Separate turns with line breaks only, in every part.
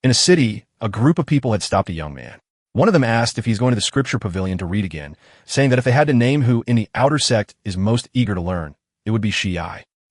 In a city, a group of people had stopped a young man. One of them asked if he's going to the scripture pavilion to read again, saying that if they had to name who in the outer sect is most eager to learn, it would be Shi.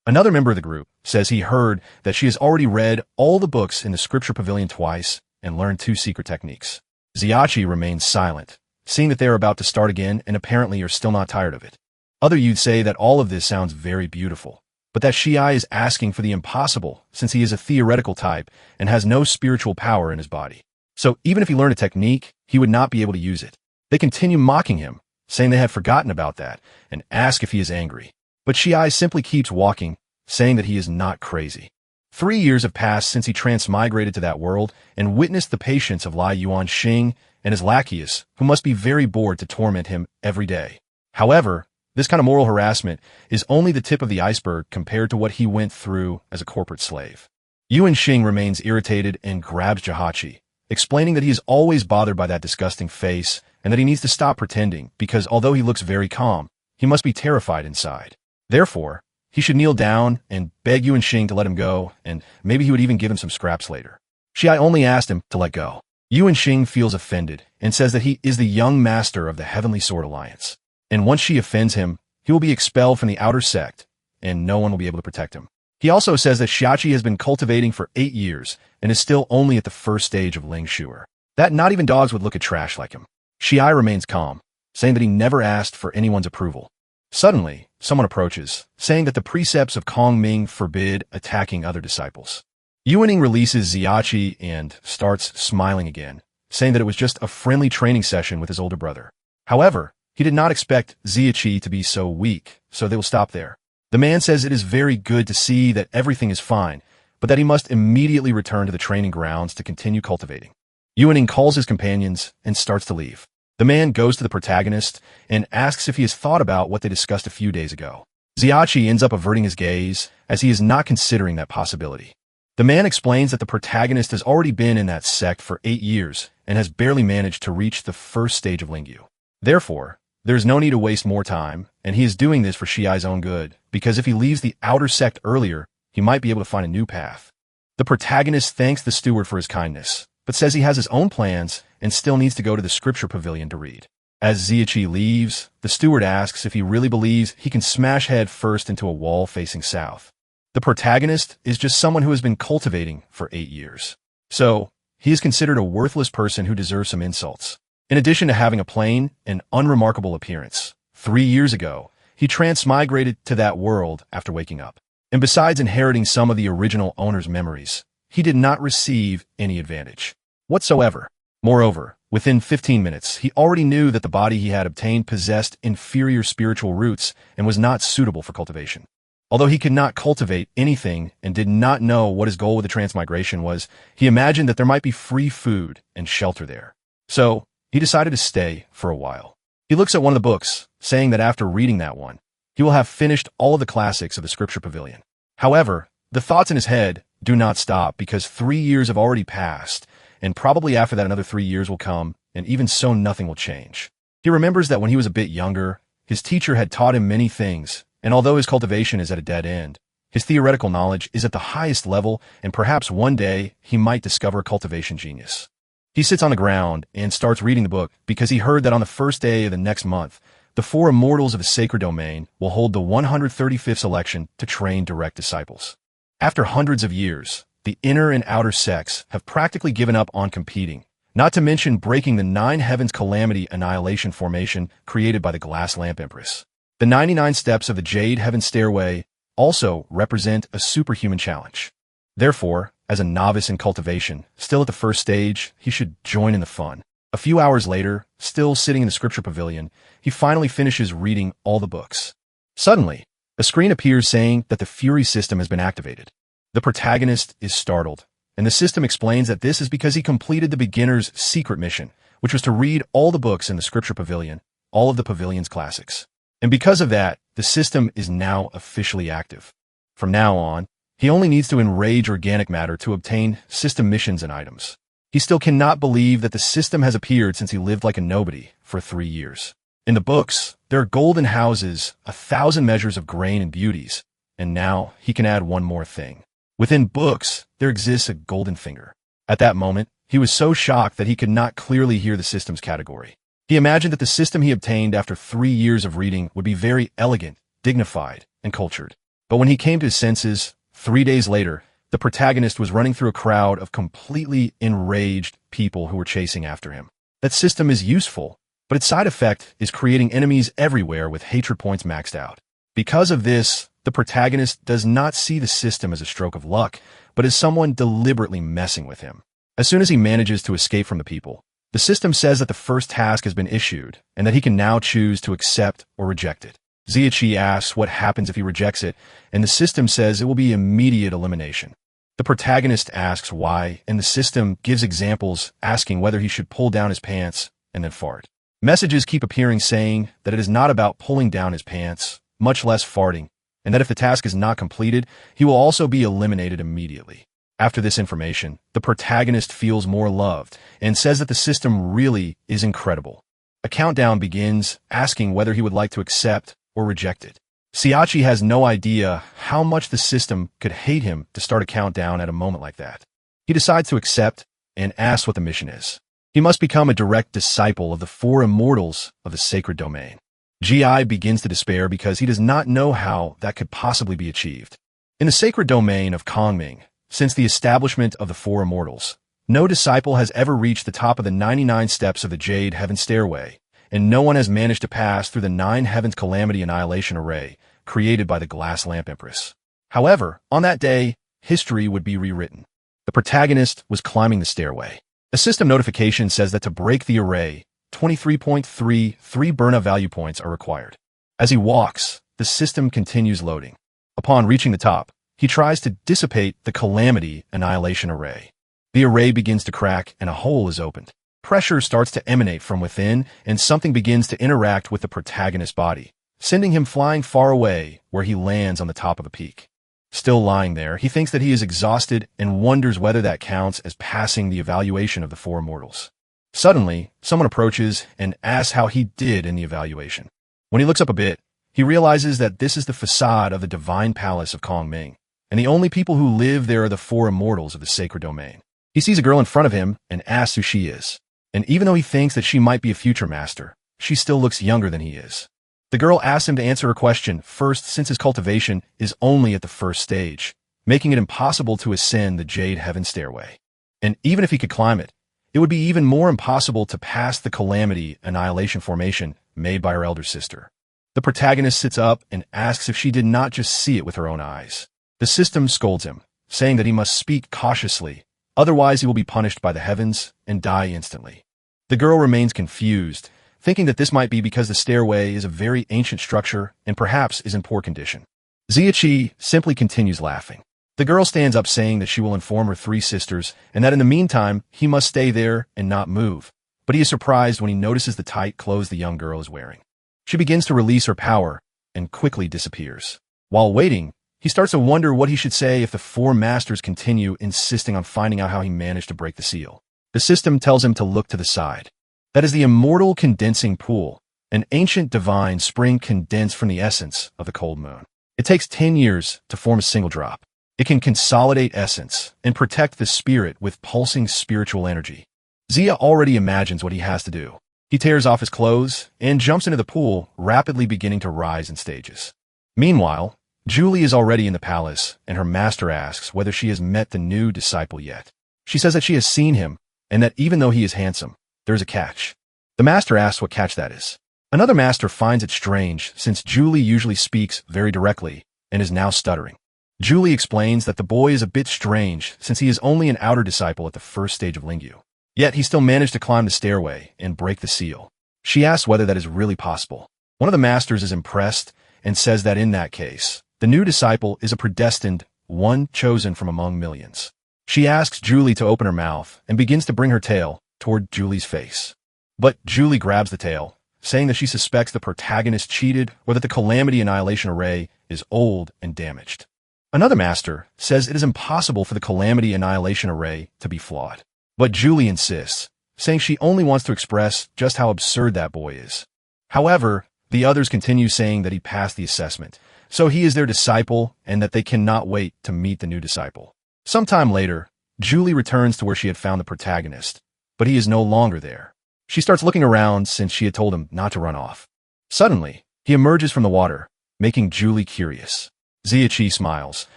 Another member of the group says he heard that she has already read all the books in the scripture pavilion twice and learned 2 secret techniques. Xiachi remains silent, seeing that they are about to start again and apparently are still not tired of it. Other youths say that all of this sounds very beautiful, but that Shi is asking for the impossible since he is a theoretical type and has no spiritual power in his body. So even if he learned a technique, he would not be able to use it. They continue mocking him, saying they had forgotten about that, and ask if he is angry. But Shi simply keeps walking, saying that he is not crazy. 3 years have passed since he transmigrated to that world and witnessed the patience of Lai Yuanxing and his lackeys, who must be very bored to torment him every day. However, this kind of moral harassment is only the tip of the iceberg compared to what he went through as a corporate slave. Yuanxing remains irritated and grabs Jihachi, explaining that he is always bothered by that disgusting face and that he needs to stop pretending because although he looks very calm, he must be terrified inside. Therefore, he should kneel down and beg Yuanxing to let him go, and maybe he would even give him some scraps later. Shi only asked him to let go. Yuanxing feels offended and says that he is the young master of the Heavenly Sword Alliance, and once she offends him, he will be expelled from the outer sect, and no one will be able to protect him. He also says that Xiachi has been cultivating for 8 years and is still only at the first stage of Ling Shuer. That not even dogs would look at trash like him. Shi remains calm, saying that he never asked for anyone's approval. Suddenly, someone approaches, saying that the precepts of Kong Ming forbid attacking other disciples. Yuaning releases Xiachi and starts smiling again, saying that it was just a friendly training session with his older brother. However, he did not expect Xiachi to be so weak, so they will stop there. The man says it is very good to see that everything is fine, but that he must immediately return to the training grounds to continue cultivating. Yuaning calls his companions and starts to leave. The man goes to the protagonist and asks if he has thought about what they discussed a few days ago. Xiachi ends up averting his gaze, as he is not considering that possibility. The man explains that the protagonist has already been in that sect for 8 years and has barely managed to reach the first stage of Lingyu. Therefore, there is no need to waste more time, and he is doing this for Shi's own good, because if he leaves the outer sect earlier, he might be able to find a new path. The protagonist thanks the steward for his kindness, but says he has his own plans and still needs to go to the scripture pavilion to read. As Xiachi leaves, the steward asks if he really believes he can smash head first into a wall facing south. The protagonist is just someone who has been cultivating for 8 years. So, he is considered a worthless person who deserves some insults. In addition to having a plain and unremarkable appearance, 3 years ago, he transmigrated to that world after waking up. And besides inheriting some of the original owner's memories, he did not receive any advantage whatsoever. Moreover, within 15 minutes, he already knew that the body he had obtained possessed inferior spiritual roots and was not suitable for cultivation. Although he could not cultivate anything and did not know what his goal with the transmigration was, he imagined that there might be free food and shelter there. So, he decided to stay for a while. He looks at one of the books, saying that after reading that one, he will have finished all of the classics of the scripture pavilion. However, the thoughts in his head do not stop because 3 years have already passed, and probably after that another 3 years will come, and even so nothing will change. He remembers that when he was a bit younger, his teacher had taught him many things, and although his cultivation is at a dead end, his theoretical knowledge is at the highest level, and perhaps one day he might discover cultivation genius. He sits on the ground and starts reading the book because he heard that on the first day of the next month, the 4 immortals of the sacred domain will hold the 135th election to train direct disciples. After hundreds of years, the inner and outer sects have practically given up on competing, not to mention breaking the 9 heavens calamity annihilation formation created by the glass lamp empress. The 99 steps of the Jade Heaven Stairway also represent a superhuman challenge. Therefore, as a novice in cultivation, still at the first stage, he should join in the fun. A few hours later, still sitting in the scripture pavilion, he finally finishes reading all the books. Suddenly, a screen appears saying that the Fury system has been activated. The protagonist is startled, and the system explains that this is because he completed the beginner's secret mission, which was to read all the books in the scripture pavilion, all of the pavilion's classics. And because of that, the system is now officially active. From now on, he only needs to enrage organic matter to obtain system missions and items. He still cannot believe that the system has appeared since he lived like a nobody for 3 years. In the books, there are golden houses, 1,000 measures of grain and beauties, and now he can add one more thing. Within books, there exists a golden finger. At that moment, he was so shocked that he could not clearly hear the system's category. He imagined that the system he obtained after 3 years of reading would be very elegant, dignified, and cultured. But when he came to his senses, 3 days later, the protagonist was running through a crowd of completely enraged people who were chasing after him. That system is useful, but its side effect is creating enemies everywhere with hatred points maxed out. Because of this, the protagonist does not see the system as a stroke of luck, but as someone deliberately messing with him. As soon as he manages to escape from the people, the system says that the first task has been issued and that he can now choose to accept or reject it. Ziachi asks what happens if he rejects it, and the system says it will be immediate elimination. The protagonist asks why, and the system gives examples asking whether he should pull down his pants and then fart. Messages keep appearing saying that it is not about pulling down his pants, much less farting, and that if the task is not completed, he will also be eliminated immediately. After this information, the protagonist feels more loved and says that the system really is incredible. A countdown begins, asking whether he would like to accept or reject it. Siachi has no idea how much the system could hate him to start a countdown at a moment like that. He decides to accept and asks what the mission is. He must become a direct disciple of the 4 immortals of the sacred domain. Gi begins to despair because he does not know how that could possibly be achieved. In the sacred domain of Kongming, since the establishment of the 4 immortals, no disciple has ever reached the top of the 99 steps of the Jade Heaven Stairway, and no one has managed to pass through the 9 Heavens Calamity Annihilation Array created by the Glass Lamp Empress. However, on that day, history would be rewritten. The protagonist was climbing the stairway. A system notification says that to break the array, 23.33 Burna value points are required. As he walks, the system continues loading. Upon reaching the top, he tries to dissipate the Calamity Annihilation Array. The array begins to crack and a hole is opened. Pressure starts to emanate from within and something begins to interact with the protagonist's body, sending him flying far away where he lands on the top of a peak. Still lying there, he thinks that he is exhausted and wonders whether that counts as passing the evaluation of the 4 immortals. Suddenly, someone approaches and asks how he did in the evaluation. When he looks up a bit, he realizes that this is the facade of the divine palace of Kongming, and the only people who live there are the 4 immortals of the sacred domain. He sees a girl in front of him and asks who she is. And even though he thinks that she might be a future master, she still looks younger than he is. The girl asks him to answer her question first since his cultivation is only at the first stage, making it impossible to ascend the Jade Heaven Stairway. And even if he could climb it, it would be even more impossible to pass the Calamity Annihilation formation made by her elder sister. The protagonist sits up and asks if she did not just see it with her own eyes. The system scolds him, saying that he must speak cautiously, otherwise he will be punished by the heavens and die instantly. The girl remains confused, thinking that this might be because the stairway is a very ancient structure and perhaps is in poor condition. Ziachi simply continues laughing. The girl stands up saying that she will inform her 3 sisters and that in the meantime he must stay there and not move, but he is surprised when he notices the tight clothes the young girl is wearing. She begins to release her power and quickly disappears. While waiting, he starts to wonder what he should say if the 4 masters continue insisting on finding out how he managed to break the seal. The system tells him to look to the side. That is the immortal condensing pool, an ancient divine spring condensed from the essence of the cold moon. It takes 10 years to form a single drop. It can consolidate essence and protect the spirit with pulsing spiritual energy. Zia already imagines what he has to do. He tears off his clothes and jumps into the pool, rapidly beginning to rise in stages. Meanwhile, Julie is already in the palace, and her master asks whether she has met the new disciple yet. She says that she has seen him, and that even though he is handsome, there is a catch. The master asks what catch that is. Another master finds it strange, since Julie usually speaks very directly, and is now stuttering. Julie explains that the boy is a bit strange, since he is only an outer disciple at the first stage of Lingyu. Yet he still managed to climb the stairway and break the seal. She asks whether that is really possible. One of the masters is impressed and says that in that case, the new disciple is a predestined one chosen from among millions. She asks Julie to open her mouth and begins to bring her tail toward Julie's face. But Julie grabs the tail, saying that she suspects the protagonist cheated or that the Calamity Annihilation Array is old and damaged. Another master says it is impossible for the Calamity Annihilation Array to be flawed. But Julie insists, saying she only wants to express just how absurd that boy is. However, the others continue saying that he passed the assessment, so he is their disciple and that they cannot wait to meet the new disciple. Sometime later, Julie returns to where she had found the protagonist, but he is no longer there. She starts looking around since she had told him not to run off. Suddenly, he emerges from the water, making Julie curious. Ziachi smiles,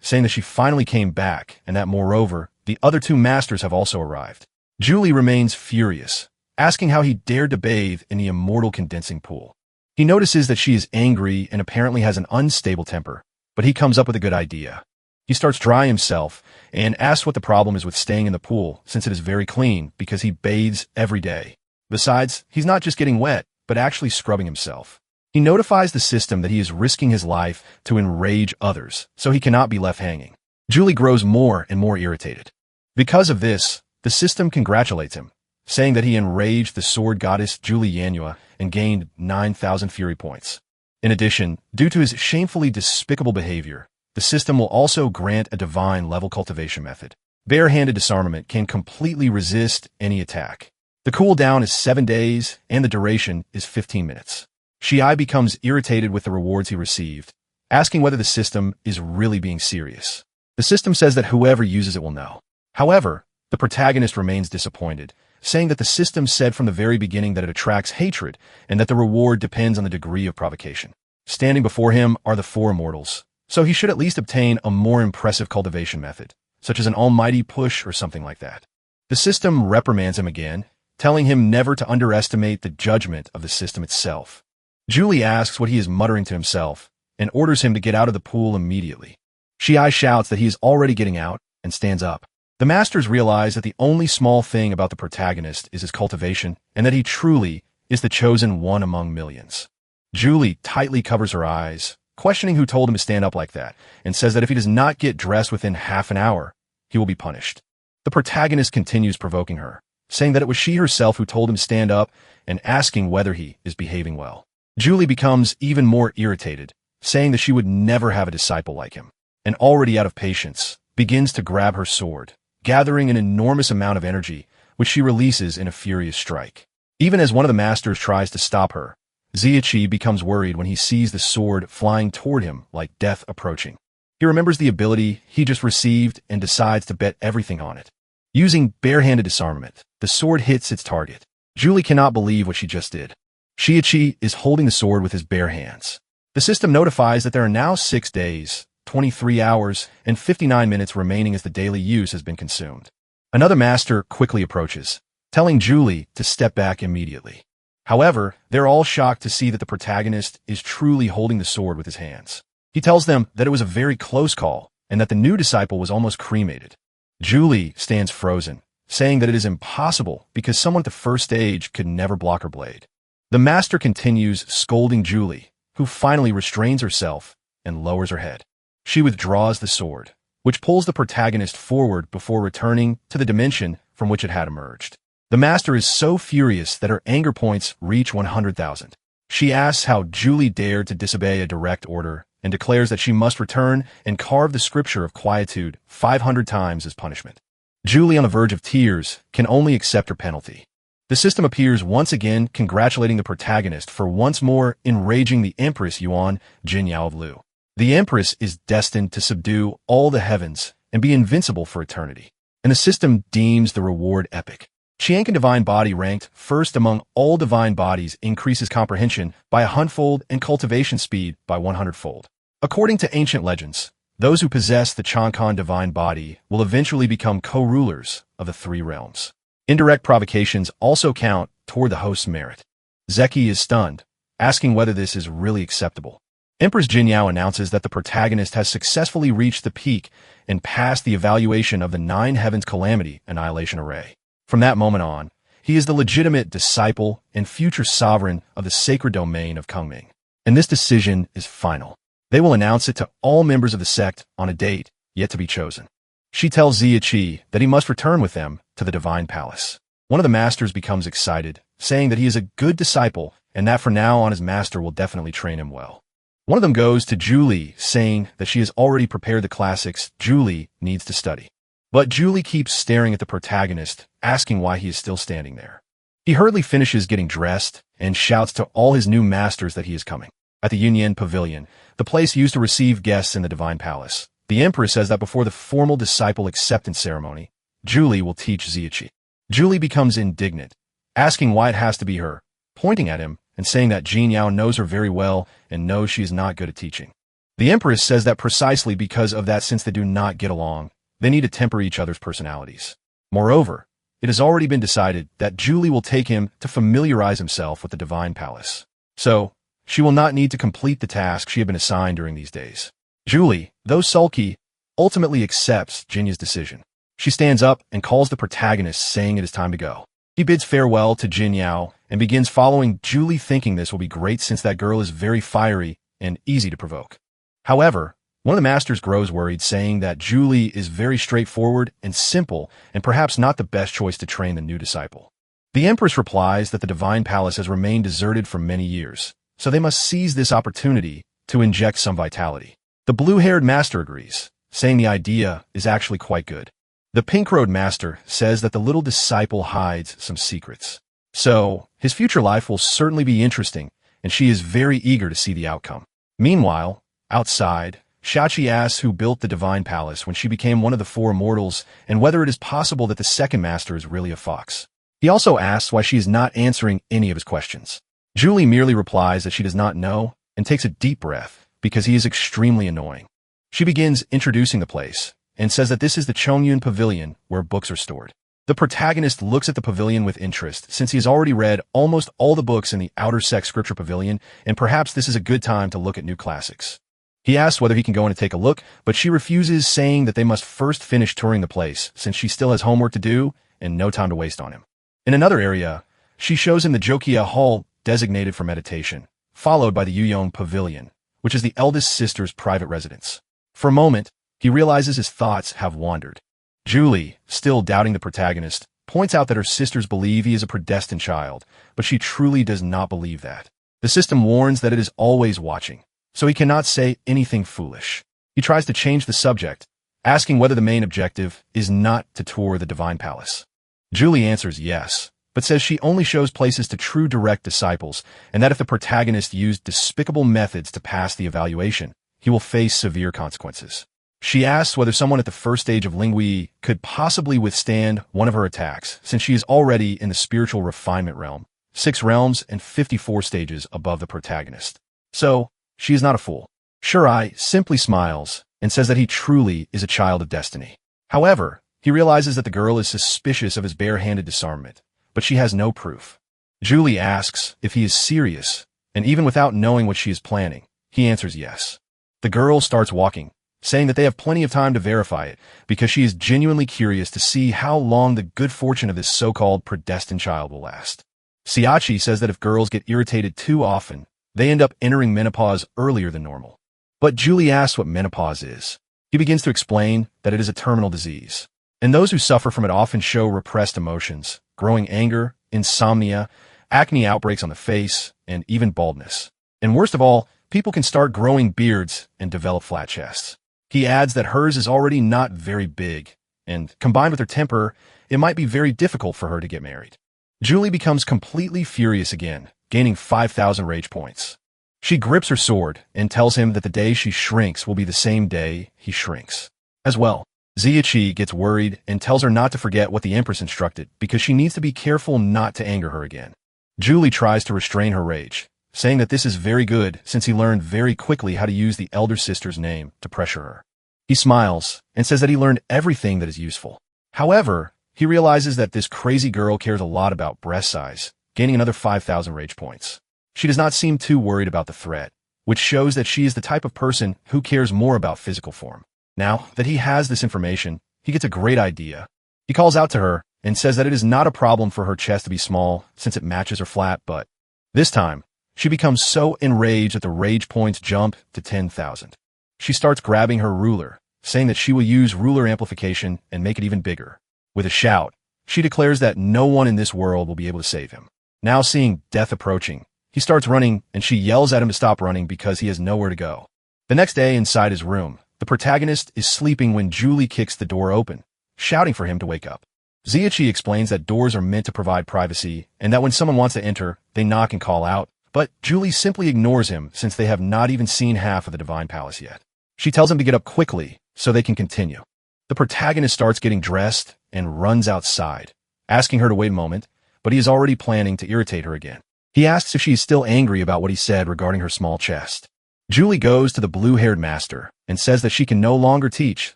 saying that she finally came back and that, moreover, the other two masters have also arrived. Julie remains furious, asking how he dared to bathe in the immortal condensing pool. He notices that she is angry and apparently has an unstable temper, but he comes up with a good idea. He starts drying himself and asks what the problem is with staying in the pool since it is very clean because he bathes every day. Besides, he's not just getting wet, but actually scrubbing himself. He notifies the system that he is risking his life to enrage others, so he cannot be left hanging. Julie grows more and more irritated. Because of this, the system congratulates him, saying that he enraged the sword goddess Julie Yanhua and gained 9,000 fury points. In addition, due to his shamefully despicable behavior, the system will also grant a divine-level cultivation method. Bare-handed disarmament can completely resist any attack. The cooldown is 7 days, and the duration is 15 minutes. Shiai becomes irritated with the rewards he received, asking whether the system is really being serious. The system says that whoever uses it will know. However, the protagonist remains disappointed, saying that the system said from the very beginning that it attracts hatred and that the reward depends on the degree of provocation. Standing before him are the four immortals, so he should at least obtain a more impressive cultivation method, such as an almighty push or something like that. The system reprimands him again, telling him never to underestimate the judgment of the system itself. Julie asks what he is muttering to himself and orders him to get out of the pool immediately. Shiai shouts that he is already getting out and stands up. The masters realize that the only small thing about the protagonist is his cultivation and that he truly is the chosen one among millions. Julie tightly covers her eyes, questioning who told him to stand up like that, and says that if he does not get dressed within half an hour, he will be punished. The protagonist continues provoking her, saying that it was she herself who told him to stand up and asking whether he is behaving well. Julie becomes even more irritated, saying that she would never have a disciple like him, and already out of patience, begins to grab her sword, gathering an enormous amount of energy, which she releases in a furious strike. Even as one of the masters tries to stop her, Ziachi becomes worried when he sees the sword flying toward him like death approaching. He remembers the ability he just received and decides to bet everything on it. Using bare-handed disarmament, the sword hits its target. Julie cannot believe what she just did. Shiichi is holding the sword with his bare hands. The system notifies that there are now 6 days, 23 hours, and 59 minutes remaining as the daily use has been consumed. Another master quickly approaches, telling Julie to step back immediately. However, they're all shocked to see that the protagonist is truly holding the sword with his hands. He tells them that it was a very close call and that the new disciple was almost cremated. Julie stands frozen, saying that it is impossible because someone at the first stage could never block her blade. The master continues scolding Julie, who finally restrains herself and lowers her head. She withdraws the sword, which pulls the protagonist forward before returning to the dimension from which it had emerged. The master is so furious that her anger points reach 100,000. She asks how Julie dared to disobey a direct order and declares that she must return and carve the scripture of quietude 500 times as punishment. Julie, on the verge of tears, can only accept her penalty. The system appears once again congratulating the protagonist for once more enraging the Empress Yuan Jinyao of Lu. The Empress is destined to subdue all the heavens and be invincible for eternity, and the system deems the reward epic. Chiankan Divine Body ranked first among all divine bodies increases comprehension by 100-fold and cultivation speed by 100-fold. According to ancient legends, those who possess the Chiankan Divine Body will eventually become co-rulers of the 3 realms. Indirect provocations also count toward the host's merit. Zeki is stunned, asking whether this is really acceptable. Empress Jinyao announces that the protagonist has successfully reached the peak and passed the evaluation of the 9 Heavens Calamity Annihilation Array. From that moment on, he is the legitimate disciple and future sovereign of the sacred domain of Kunming. And this decision is final. They will announce it to all members of the sect on a date yet to be chosen. She tells Ziachi that he must return with them to the Divine Palace. One of the masters becomes excited, saying that he is a good disciple and that from now on his master will definitely train him well. One of them goes to Julie, saying that she has already prepared the classics Julie needs to study. But Julie keeps staring at the protagonist, asking why he is still standing there. He hurriedly finishes getting dressed and shouts to all his new masters that he is coming. At the Union Pavilion, the place used to receive guests in the Divine Palace, the Emperor says that before the formal disciple acceptance ceremony, Julie will teach Ziachi. Julie becomes indignant, asking why it has to be her, pointing at him and saying that Jin Yao knows her very well and knows she is not good at teaching. The Empress says that precisely because of that, since they do not get along, they need to temper each other's personalities. Moreover, it has already been decided that Julie will take him to familiarize himself with the Divine Palace. So, she will not need to complete the task she had been assigned during these days. Julie, though sulky, ultimately accepts Jinya's decision. She stands up and calls the protagonist, saying it is time to go. He bids farewell to Jin Yao and begins following Julie, thinking this will be great since that girl is very fiery and easy to provoke. However, one of the masters grows worried, saying that Julie is very straightforward and simple and perhaps not the best choice to train the new disciple. The Empress replies that the Divine Palace has remained deserted for many years, so they must seize this opportunity to inject some vitality. The blue-haired master agrees, saying the idea is actually quite good. The pink-robed master says that the little disciple hides some secrets. So, his future life will certainly be interesting, and she is very eager to see the outcome. Meanwhile, outside, Shachi asks who built the Divine Palace when she became one of the four immortals and whether it is possible that the second master is really a fox. He also asks why she is not answering any of his questions. Julie merely replies that she does not know and takes a deep breath because he is extremely annoying. She begins introducing the place and says that this is the Chongyun Pavilion where books are stored. The protagonist looks at the pavilion with interest since he has already read almost all the books in the Outer Sect Scripture Pavilion, and perhaps this is a good time to look at new classics. He asks whether he can go in and take a look, but she refuses, saying that they must first finish touring the place since she still has homework to do and no time to waste on him. In another area, she shows him the Jokia Hall designated for meditation, followed by the Yuyong Pavilion, which is the eldest sister's private residence. For a moment, he realizes his thoughts have wandered. Julie, still doubting the protagonist, points out that her sisters believe he is a predestined child, but she truly does not believe that. The system warns that it is always watching, so he cannot say anything foolish. He tries to change the subject, asking whether the main objective is not to tour the Divine Palace. Julie answers yes, but says she only shows places to true direct disciples, and that if the protagonist used despicable methods to pass the evaluation, he will face severe consequences. She asks whether someone at the first stage of Lingui could possibly withstand one of her attacks, since she is already in the spiritual refinement realm, 6 realms and 54 stages above the protagonist. So, she is not a fool. Shirai simply smiles and says that he truly is a child of destiny. However, he realizes that the girl is suspicious of his bare-handed disarmament, but she has no proof. Julie asks if he is serious, and even without knowing what she is planning, he answers yes. The girl starts walking, saying that they have plenty of time to verify it because she is genuinely curious to see how long the good fortune of this so-called predestined child will last. Siachi says that if girls get irritated too often, they end up entering menopause earlier than normal. But Julie asks what menopause is. He begins to explain that it is a terminal disease, and those who suffer from it often show repressed emotions, growing anger, insomnia, acne outbreaks on the face, and even baldness. And worst of all, people can start growing beards and develop flat chests. He adds that hers is already not very big, and combined with her temper, it might be very difficult for her to get married. Julie becomes completely furious again, gaining 5,000 rage points. She grips her sword and tells him that the day she shrinks will be the same day he shrinks. As well, Ziachi gets worried and tells her not to forget what the Empress instructed because she needs to be careful not to anger her again. Julie tries to restrain her rage, saying that this is very good since he learned very quickly how to use the elder sister's name to pressure her. He smiles and says that he learned everything that is useful. However, he realizes that this crazy girl cares a lot about breast size, gaining another 5,000 rage points. She does not seem too worried about the threat, which shows that she is the type of person who cares more about physical form. Now that he has this information, he gets a great idea. He calls out to her and says that it is not a problem for her chest to be small since it matches her flat butt. This time, she becomes so enraged that the rage points jump to 10,000. She starts grabbing her ruler, saying that she will use ruler amplification and make it even bigger. With a shout, she declares that no one in this world will be able to save him. Now seeing death approaching, he starts running and she yells at him to stop running because he has nowhere to go. The next day inside his room, the protagonist is sleeping when Julie kicks the door open, shouting for him to wake up. Ziachi explains that doors are meant to provide privacy and that when someone wants to enter, they knock and call out, but Julie simply ignores him since they have not even seen half of the Divine Palace yet. She tells him to get up quickly so they can continue. The protagonist starts getting dressed and runs outside, asking her to wait a moment, but he is already planning to irritate her again. He asks if she is still angry about what he said regarding her small chest. Julie goes to the blue-haired master and says that she can no longer teach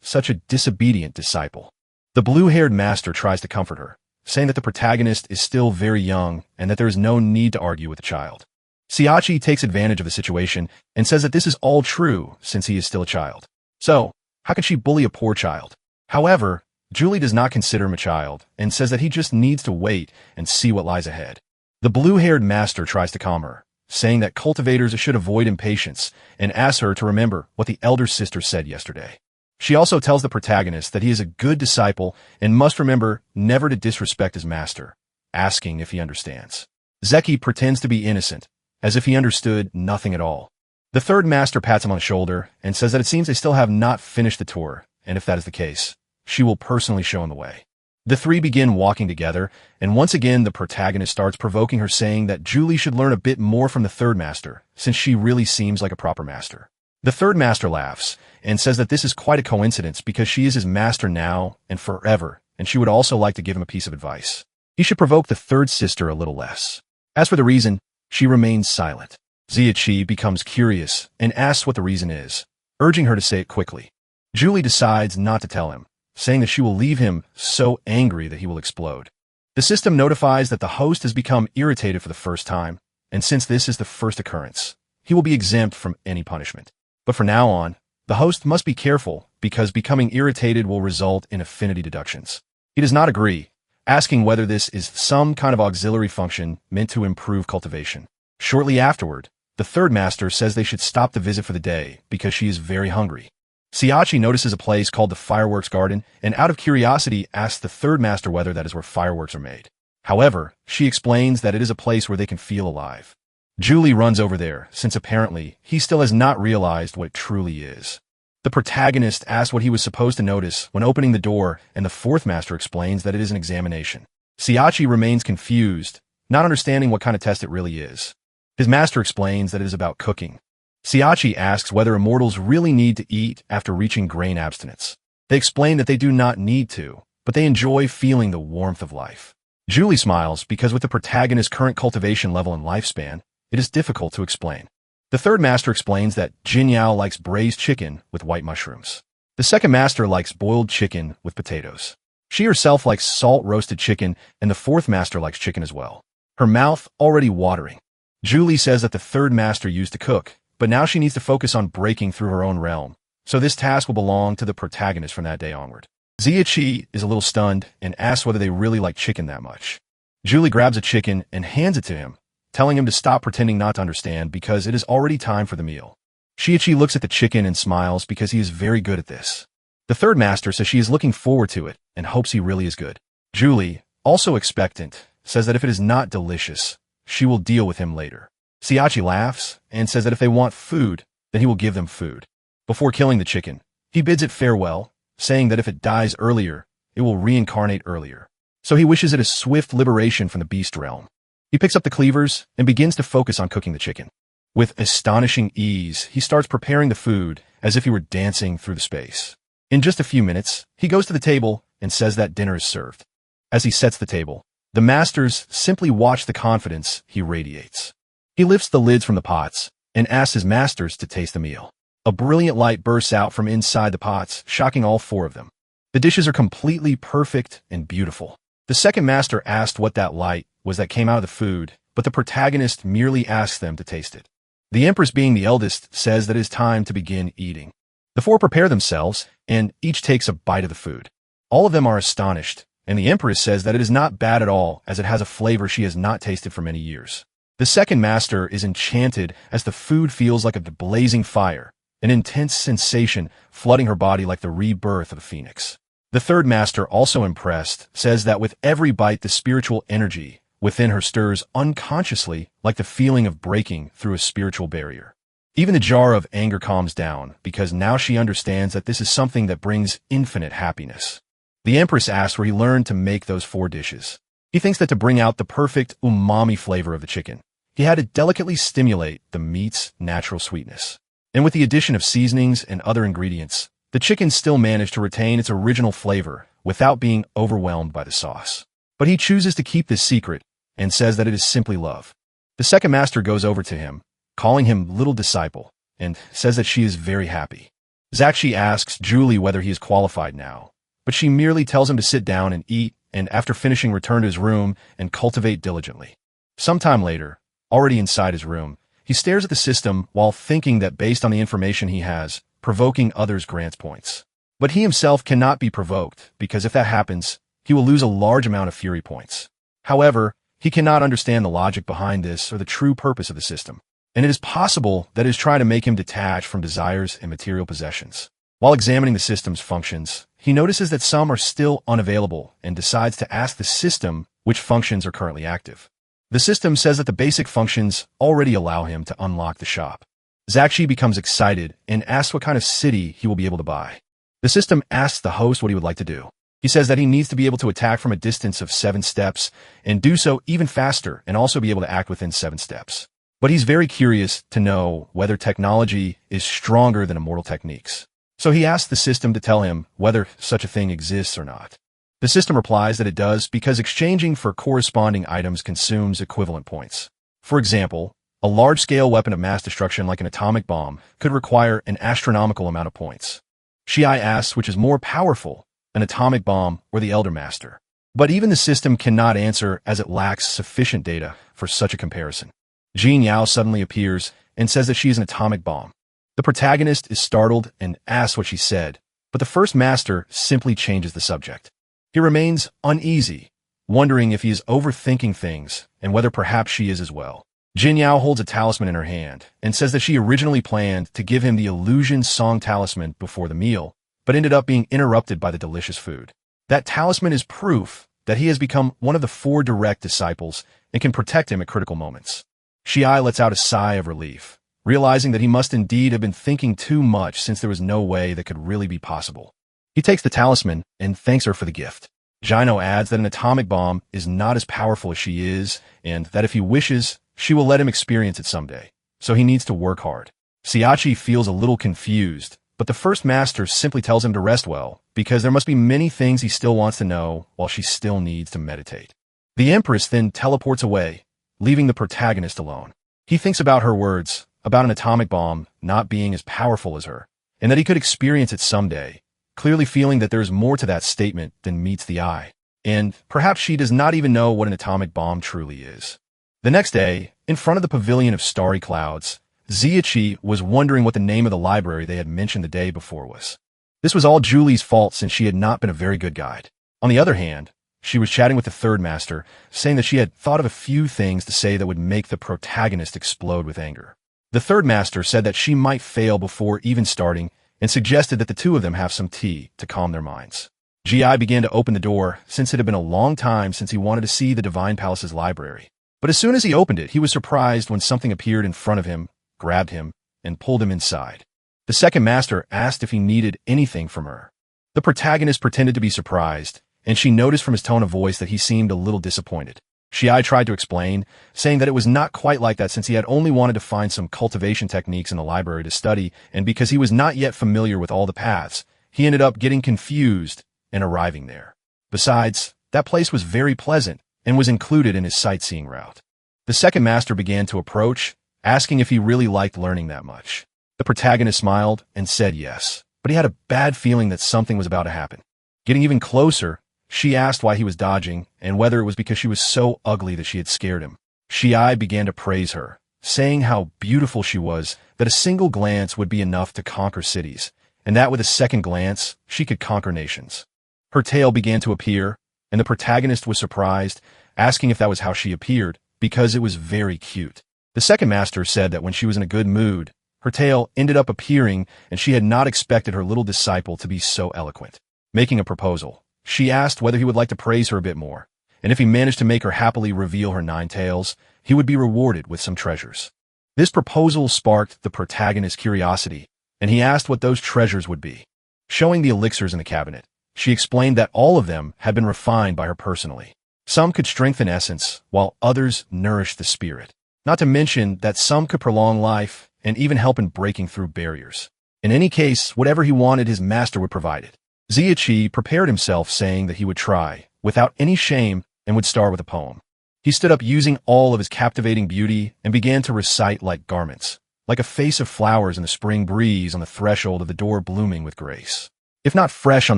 such a disobedient disciple. The blue-haired master tries to comfort her, saying that the protagonist is still very young and that there is no need to argue with the child. Siachi takes advantage of the situation and says that this is all true since he is still a child. So, how can she bully a poor child? However, Julie does not consider him a child and says that he just needs to wait and see what lies ahead. The blue-haired master tries to calm her, saying that cultivators should avoid impatience and asks her to remember what the elder sister said yesterday. She also tells the protagonist that he is a good disciple and must remember never to disrespect his master, asking if he understands. Zeki pretends to be innocent, as if he understood nothing at all. The third master pats him on the shoulder and says that it seems they still have not finished the tour, and if that is the case, she will personally show him the way. The three begin walking together, and once again the protagonist starts provoking her, saying that Julie should learn a bit more from the third master, since she really seems like a proper master. The third master laughs and says that this is quite a coincidence because she is his master now and forever, and she would also like to give him a piece of advice. He should provoke the third sister a little less. As for the reason, she remains silent. Ziachi becomes curious and asks what the reason is, urging her to say it quickly. Julie decides not to tell him, saying that she will leave him so angry that he will explode. The system notifies that the host has become irritated for the first time, and since this is the first occurrence, he will be exempt from any punishment. But from now on, the host must be careful because becoming irritated will result in affinity deductions. He does not agree, asking whether this is some kind of auxiliary function meant to improve cultivation. Shortly afterward, the third master says they should stop the visit for the day because she is very hungry. Siachi notices a place called the Fireworks Garden and out of curiosity asks the third master whether that is where fireworks are made. However, she explains that it is a place where they can feel alive. Julie runs over there, since apparently he still has not realized what it truly is. The protagonist asks what he was supposed to notice when opening the door, and the fourth master explains that it is an examination. Siachi remains confused, not understanding what kind of test it really is. His master explains that it is about cooking. Siachi asks whether immortals really need to eat after reaching grain abstinence. They explain that they do not need to, but they enjoy feeling the warmth of life. Julie smiles because with the protagonist's current cultivation level and lifespan, it is difficult to explain. The third master explains that Jin Yao likes braised chicken with white mushrooms. The second master likes boiled chicken with potatoes. She herself likes salt-roasted chicken, and the fourth master likes chicken as well. Her mouth already watering. Julie says that the third master used to cook, but now she needs to focus on breaking through her own realm, so this task will belong to the protagonist from that day onward. Ziachi is a little stunned and asks whether they really like chicken that much. Julie grabs a chicken and hands it to him, telling him to stop pretending not to understand because it is already time for the meal. Shiichi looks at the chicken and smiles because he is very good at this. The third master says she is looking forward to it and hopes he really is good. Julie, also expectant, says that if it is not delicious, she will deal with him later. Siachi laughs and says that if they want food, then he will give them food. Before killing the chicken, he bids it farewell, saying that if it dies earlier, it will reincarnate earlier. So he wishes it a swift liberation from the beast realm. He picks up the cleavers and begins to focus on cooking the chicken. With astonishing ease, he starts preparing the food as if he were dancing through the space. In just a few minutes, he goes to the table and says that dinner is served. As he sets the table, the masters simply watch the confidence he radiates. He lifts the lids from the pots and asks his masters to taste the meal. A brilliant light bursts out from inside the pots, shocking all four of them. The dishes are completely perfect and beautiful. The second master asked what that light was that came out of the food, but the protagonist merely asks them to taste it. The empress, being the eldest, says that it is time to begin eating. The four prepare themselves, and each takes a bite of the food. All of them are astonished, and the empress says that it is not bad at all as it has a flavor she has not tasted for many years. The second master is enchanted as the food feels like a blazing fire, an intense sensation flooding her body like the rebirth of a phoenix. The third master, also impressed, says that with every bite the spiritual energy within her stirs unconsciously like the feeling of breaking through a spiritual barrier. Even the jar of anger calms down because now she understands that this is something that brings infinite happiness. The empress asks where he learned to make those 4 dishes. He thinks that to bring out the perfect umami flavor of the chicken, he had to delicately stimulate the meat's natural sweetness. And with the addition of seasonings and other ingredients, The chicken still managed to retain its original flavor without being overwhelmed by the sauce. But he chooses to keep this secret and says that it is simply love. The second master goes over to him, calling him little disciple, and says that she is very happy. Zakshi asks Julie whether he is qualified now, but she merely tells him to sit down and eat, and after finishing return to his room and cultivate diligently. Sometime later, already inside his room, he stares at the system while thinking that based on the information he has, provoking others grants points. But he himself cannot be provoked, because if that happens, he will lose a large amount of fury points. However, he cannot understand the logic behind this or the true purpose of the system, and it is possible that it is trying to make him detach from desires and material possessions. While examining the system's functions, he notices that some are still unavailable and decides to ask the system which functions are currently active. The system says that the basic functions already allow him to unlock the shop. Zakshi becomes excited and asks what kind of city he will be able to buy. The system asks the host what he would like to do. He says that he needs to be able to attack from a distance of 7 steps and do so even faster and also be able to act within 7 steps. But he's very curious to know whether technology is stronger than immortal techniques. So he asks the system to tell him whether such a thing exists or not. The system replies that it does because exchanging for corresponding items consumes equivalent points. For example, a large-scale weapon of mass destruction like an atomic bomb could require an astronomical amount of points. Shiai asks which is more powerful, an atomic bomb or the Elder Master. But even the system cannot answer as it lacks sufficient data for such a comparison. Jin Yao suddenly appears and says that she is an atomic bomb. The protagonist is startled and asks what she said, but the first master simply changes the subject. He remains uneasy, wondering if he is overthinking things and whether perhaps she is as well. Jin Yao holds a talisman in her hand and says that she originally planned to give him the illusion song talisman before the meal, but ended up being interrupted by the delicious food. That talisman is proof that he has become one of the 4 direct disciples and can protect him at critical moments. Shiai lets out a sigh of relief, realizing that he must indeed have been thinking too much since there was no way that could really be possible. He takes the talisman and thanks her for the gift. Jino adds that an atomic bomb is not as powerful as she is, and that if he wishes, she will let him experience it someday, so he needs to work hard. Siachi feels a little confused, but the first master simply tells him to rest well, because there must be many things he still wants to know while she still needs to meditate. The Empress then teleports away, leaving the protagonist alone. He thinks about her words, about an atomic bomb not being as powerful as her, and that he could experience it someday, clearly feeling that there is more to that statement than meets the eye. And perhaps she does not even know what an atomic bomb truly is. The next day, in front of the pavilion of starry clouds, Ziachi was wondering what the name of the library they had mentioned the day before was. This was all Julie's fault since she had not been a very good guide. On the other hand, she was chatting with the third master, saying that she had thought of a few things to say that would make the protagonist explode with anger. The third master said that she might fail before even starting and suggested that the two of them have some tea to calm their minds. Gi began to open the door since it had been a long time since he wanted to see the Divine Palace's library. But as soon as he opened it, he was surprised when something appeared in front of him, grabbed him, and pulled him inside. The second master asked if he needed anything from her. The protagonist pretended to be surprised, and she noticed from his tone of voice that he seemed a little disappointed. Shiai tried to explain, saying that it was not quite like that since he had only wanted to find some cultivation techniques in the library to study, and because he was not yet familiar with all the paths, he ended up getting confused and arriving there. Besides, that place was very pleasant and was included in his sightseeing route. The second master began to approach, asking if he really liked learning that much. The protagonist smiled and said yes, but he had a bad feeling that something was about to happen. Getting even closer, she asked why he was dodging and whether it was because she was so ugly that she had scared him. Shiai began to praise her, saying how beautiful she was, that a single glance would be enough to conquer cities, and that with a second glance, she could conquer nations. Her tail began to appear, and the protagonist was surprised, asking if that was how she appeared, because it was very cute. The second master said that when she was in a good mood, her tail ended up appearing, and she had not expected her little disciple to be so eloquent. Making a proposal, she asked whether he would like to praise her a bit more, and if he managed to make her happily reveal her 9 tails, he would be rewarded with some treasures. This proposal sparked the protagonist's curiosity, and he asked what those treasures would be. Showing the elixirs in the cabinet, she explained that all of them had been refined by her personally. Some could strengthen essence, while others nourished the spirit. Not to mention that some could prolong life and even help in breaking through barriers. In any case, whatever he wanted, his master would provide it. Ziachi prepared himself, saying that he would try, without any shame, and would start with a poem. He stood up using all of his captivating beauty and began to recite like garments, like a face of flowers in the spring breeze on the threshold of the door blooming with grace. If not fresh on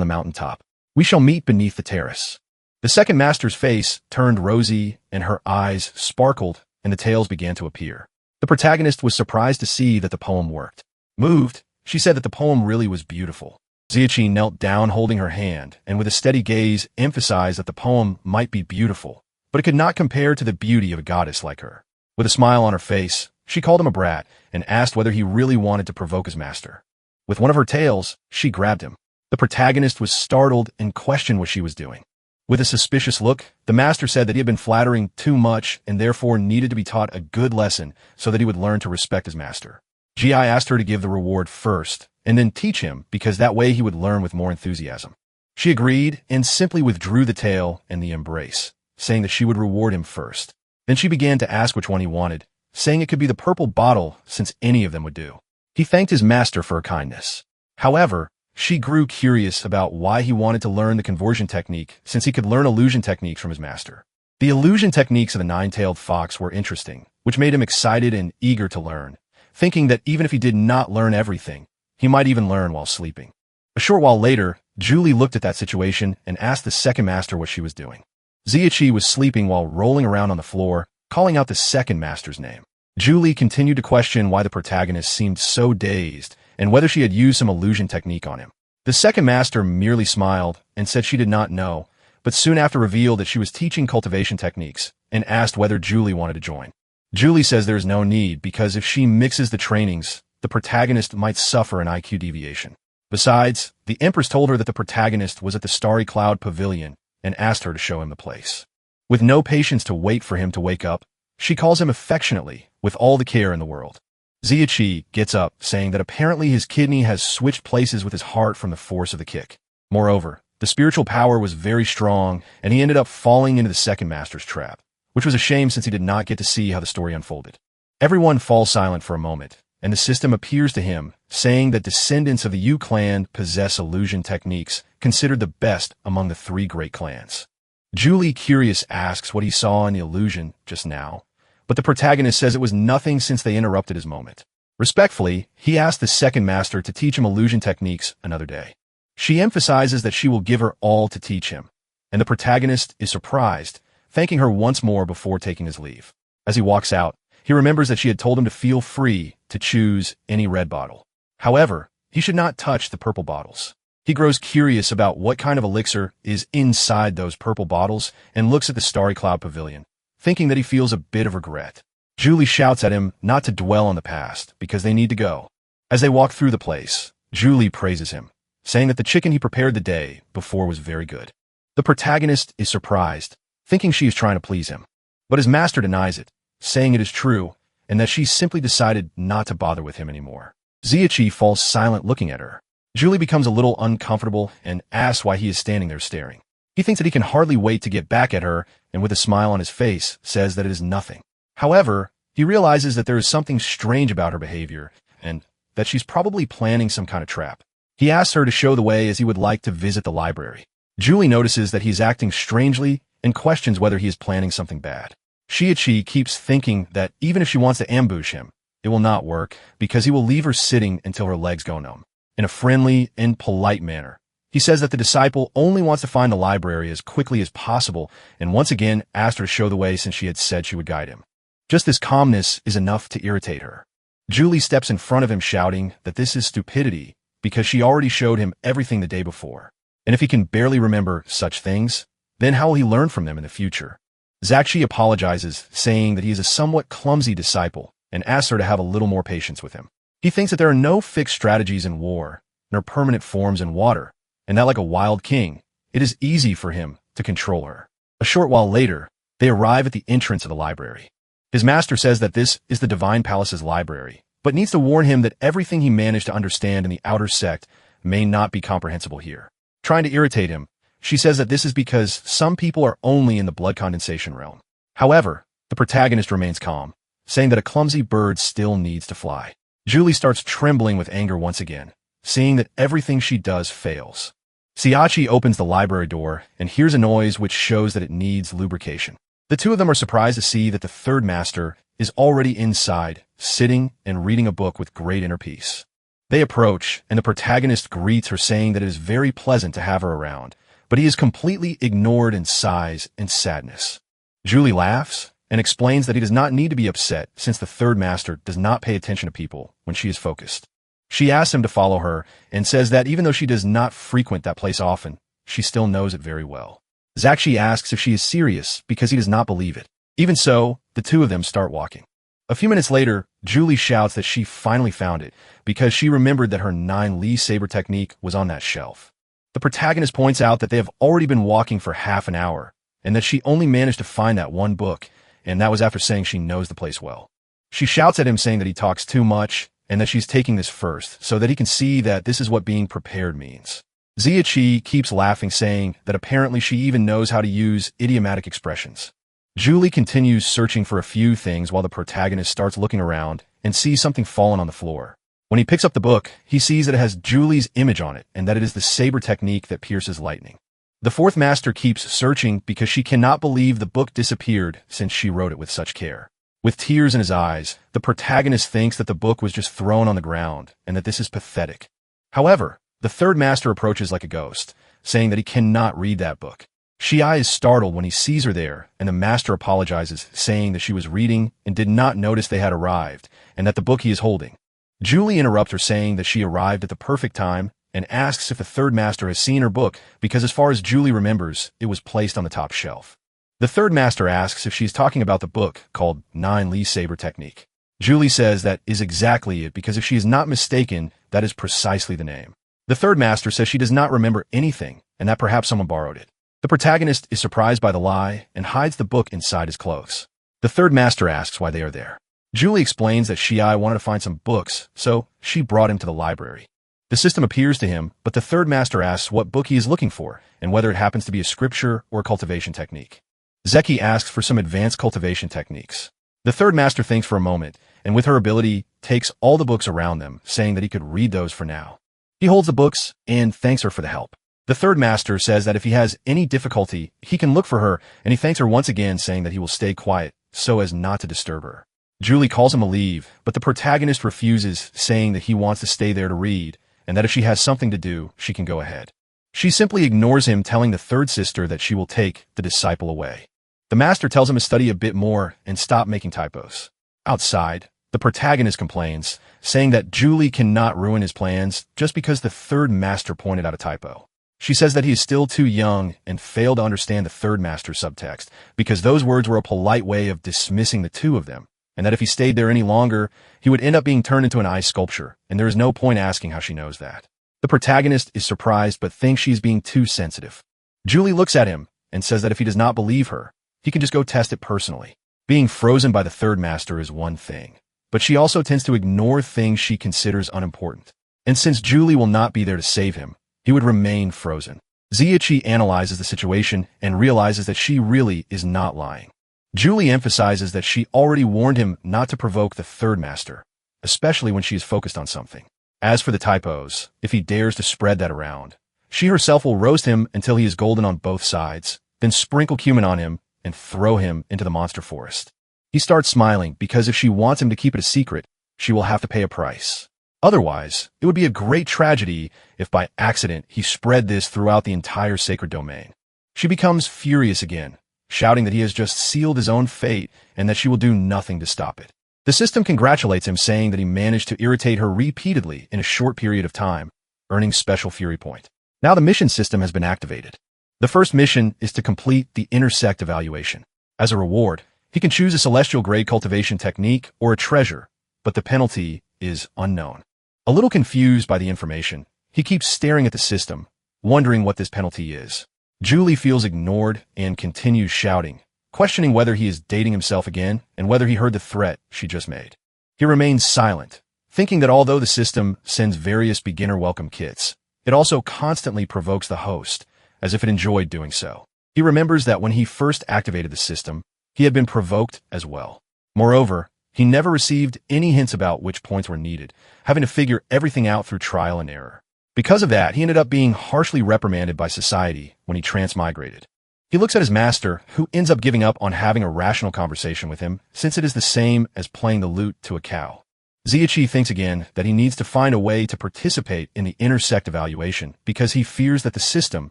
the mountaintop, we shall meet beneath the terrace. The second master's face turned rosy and her eyes sparkled and the tales began to appear. The protagonist was surprised to see that the poem worked. Moved, she said that the poem really was beautiful. Ziachi knelt down holding her hand and with a steady gaze emphasized that the poem might be beautiful, but it could not compare to the beauty of a goddess like her. With a smile on her face, she called him a brat and asked whether he really wanted to provoke his master. With one of her tales, she grabbed him. The protagonist was startled and questioned what she was doing. With a suspicious look, the master said that he had been flattering too much and therefore needed to be taught a good lesson so that he would learn to respect his master. Gi asked her to give the reward first and then teach him because that way he would learn with more enthusiasm. She agreed and simply withdrew the tale and the embrace, saying that she would reward him first. Then she began to ask which one he wanted, saying it could be the purple bottle since any of them would do. He thanked his master for her kindness. However, she grew curious about why he wanted to learn the conversion technique since he could learn illusion techniques from his master. The illusion techniques of the nine-tailed fox were interesting, which made him excited and eager to learn, thinking that even if he did not learn everything, he might even learn while sleeping. A short while later, Julie looked at that situation and asked the second master what she was doing. Ziachi was sleeping while rolling around on the floor, calling out the second master's name. Julie continued to question why the protagonist seemed so dazed and whether she had used some illusion technique on him. The second master merely smiled and said she did not know, but soon after revealed that she was teaching cultivation techniques and asked whether Julie wanted to join. Julie says there is no need because if she mixes the trainings, the protagonist might suffer an IQ deviation. Besides, the Empress told her that the protagonist was at the Starry Cloud Pavilion and asked her to show him the place. With no patience to wait for him to wake up, she calls him affectionately with all the care in the world. Ziachi gets up, saying that apparently his kidney has switched places with his heart from the force of the kick. Moreover, the spiritual power was very strong, and he ended up falling into the second master's trap, which was a shame since he did not get to see how the story unfolded. Everyone falls silent for a moment, and the system appears to him, saying that descendants of the Yu clan possess illusion techniques considered the best among the three great clans. Julie, curious, asks what he saw in the illusion just now, but the protagonist says it was nothing since they interrupted his moment. Respectfully, he asked the second master to teach him illusion techniques another day. She emphasizes that she will give her all to teach him, and the protagonist is surprised, thanking her once more before taking his leave. As he walks out, he remembers that she had told him to feel free to choose any red bottle. However, he should not touch the purple bottles. He grows curious about what kind of elixir is inside those purple bottles and looks at the Starry Cloud Pavilion, thinking that he feels a bit of regret. Julie shouts at him not to dwell on the past because they need to go. As they walk through the place, Julie praises him, saying that the chicken he prepared the day before was very good. The protagonist is surprised, thinking she is trying to please him. But his master denies it, saying it is true and that she simply decided not to bother with him anymore. Ziachi falls silent looking at her. Julie becomes a little uncomfortable and asks why he is standing there staring. He thinks that he can hardly wait to get back at her and with a smile on his face says that it is nothing. However, he realizes that there is something strange about her behavior and that she's probably planning some kind of trap. He asks her to show the way as he would like to visit the library. Julie notices that he is acting strangely and questions whether he is planning something bad. Shiichi keeps thinking that even if she wants to ambush him, it will not work because he will leave her sitting until her legs go numb. In a friendly and polite manner, he says that the disciple only wants to find the library as quickly as possible and once again asked her to show the way since she had said she would guide him. Just this calmness is enough to irritate her. Julie steps in front of him shouting that this is stupidity because she already showed him everything the day before. And if he can barely remember such things, then how will he learn from them in the future? Zakshi apologizes, saying that he is a somewhat clumsy disciple and asks her to have a little more patience with him. He thinks that there are no fixed strategies in war, nor permanent forms in water, and that like a wild king, it is easy for him to control her. A short while later, they arrive at the entrance of the library. His master says that this is the Divine Palace's library, but needs to warn him that everything he managed to understand in the outer sect may not be comprehensible here. Trying to irritate him, she says that this is because some people are only in the blood condensation realm. However, the protagonist remains calm, saying that a clumsy bird still needs to fly. Julie starts trembling with anger once again, seeing that everything she does fails. Siachi opens the library door and hears a noise which shows that it needs lubrication. The two of them are surprised to see that the third master is already inside, sitting and reading a book with great inner peace. They approach, and the protagonist greets her, saying that it is very pleasant to have her around, but he is completely ignored in sighs and sadness. Julie laughs and explains that he does not need to be upset since the third master does not pay attention to people when she is focused. She asks him to follow her and says that even though she does not frequent that place often, she still knows it very well. Zakshi asks if she is serious because he does not believe it. Even so, the two of them start walking. A few minutes later, Julie shouts that she finally found it because she remembered that her 9 saber technique was on that shelf. The protagonist points out that they have already been walking for half an hour and that she only managed to find that one book, and that was after saying she knows the place well. She shouts at him saying that he talks too much and that she's taking this first so that he can see that this is what being prepared means. Ziachi keeps laughing, saying that apparently she even knows how to use idiomatic expressions. Julie continues searching for a few things while the protagonist starts looking around and sees something fallen on the floor. When he picks up the book, he sees that it has Julie's image on it and that it is the saber technique that pierces lightning. The fourth master keeps searching because she cannot believe the book disappeared since she wrote it with such care. With tears in his eyes, the protagonist thinks that the book was just thrown on the ground and that this is pathetic. However, the third master approaches like a ghost, saying that he cannot read that book. Shiai is startled when he sees her there, and the master apologizes, saying that she was reading and did not notice they had arrived, and that the book he is holding. Julie interrupts her, saying that she arrived at the perfect time, and asks if the third master has seen her book because as far as Julie remembers, it was placed on the top shelf. The third master asks if she's talking about the book called 9 Saber Technique. Julie says that is exactly it because if she is not mistaken, that is precisely the name. The third master says she does not remember anything and that perhaps someone borrowed it. The protagonist is surprised by the lie and hides the book inside his clothes. The third master asks why they are there. Julie explains that Shiai wanted to find some books, so she brought him to the library. The system appears to him, but the third master asks what book he is looking for and whether it happens to be a scripture or a cultivation technique. Zeki asks for some advanced cultivation techniques. The third master thinks for a moment, and with her ability, takes all the books around them, saying that he could read those for now. He holds the books and thanks her for the help. The third master says that if he has any difficulty, he can look for her, and he thanks her once again, saying that he will stay quiet so as not to disturb her. Julie calls him to leave, but the protagonist refuses, saying that he wants to stay there to read, and that if she has something to do, she can go ahead. She simply ignores him, telling the third sister that she will take the disciple away. The master tells him to study a bit more and stop making typos. Outside, the protagonist complains, saying that Julie cannot ruin his plans just because the third master pointed out a typo. She says that he is still too young and failed to understand the third master's subtext because those words were a polite way of dismissing the two of them, and that if he stayed there any longer, he would end up being turned into an ice sculpture, and there is no point asking how she knows that. The protagonist is surprised but thinks she is being too sensitive. Julie looks at him and says that if he does not believe her, he can just go test it personally. Being frozen by the third master is one thing, but she also tends to ignore things she considers unimportant. And since Julie will not be there to save him, he would remain frozen. Ziachi analyzes the situation and realizes that she really is not lying. Julie emphasizes that she already warned him not to provoke the third master, especially when she is focused on something. As for the typos, if he dares to spread that around, she herself will roast him until he is golden on both sides, then sprinkle cumin on him and throw him into the monster forest. He starts smiling because if she wants him to keep it a secret, she will have to pay a price. Otherwise, it would be a great tragedy if by accident he spread this throughout the entire sacred domain. She becomes furious again, shouting that he has just sealed his own fate and that she will do nothing to stop it. The system congratulates him, saying that he managed to irritate her repeatedly in a short period of time, earning special fury point. Now the mission system has been activated. The first mission is to complete the intersect evaluation. As a reward, he can choose a celestial grade cultivation technique or a treasure, but the penalty is unknown. A little confused by the information, he keeps staring at the system, wondering what this penalty is. Julie feels ignored and continues shouting, questioning whether he is dating himself again and whether he heard the threat she just made. He remains silent, thinking that although the system sends various beginner welcome kits, it also constantly provokes the host, as if it enjoyed doing so. He remembers that when he first activated the system, he had been provoked as well. Moreover, He never received any hints about which points were needed, having to figure everything out through trial and error. Because of that, he ended up being harshly reprimanded by society when he transmigrated. He looks at his master, who ends up giving up on having a rational conversation with him, since it is the same as playing the lute to a cow. Ziichi thinks again that he needs to find a way to participate in the intersect evaluation because he fears that the system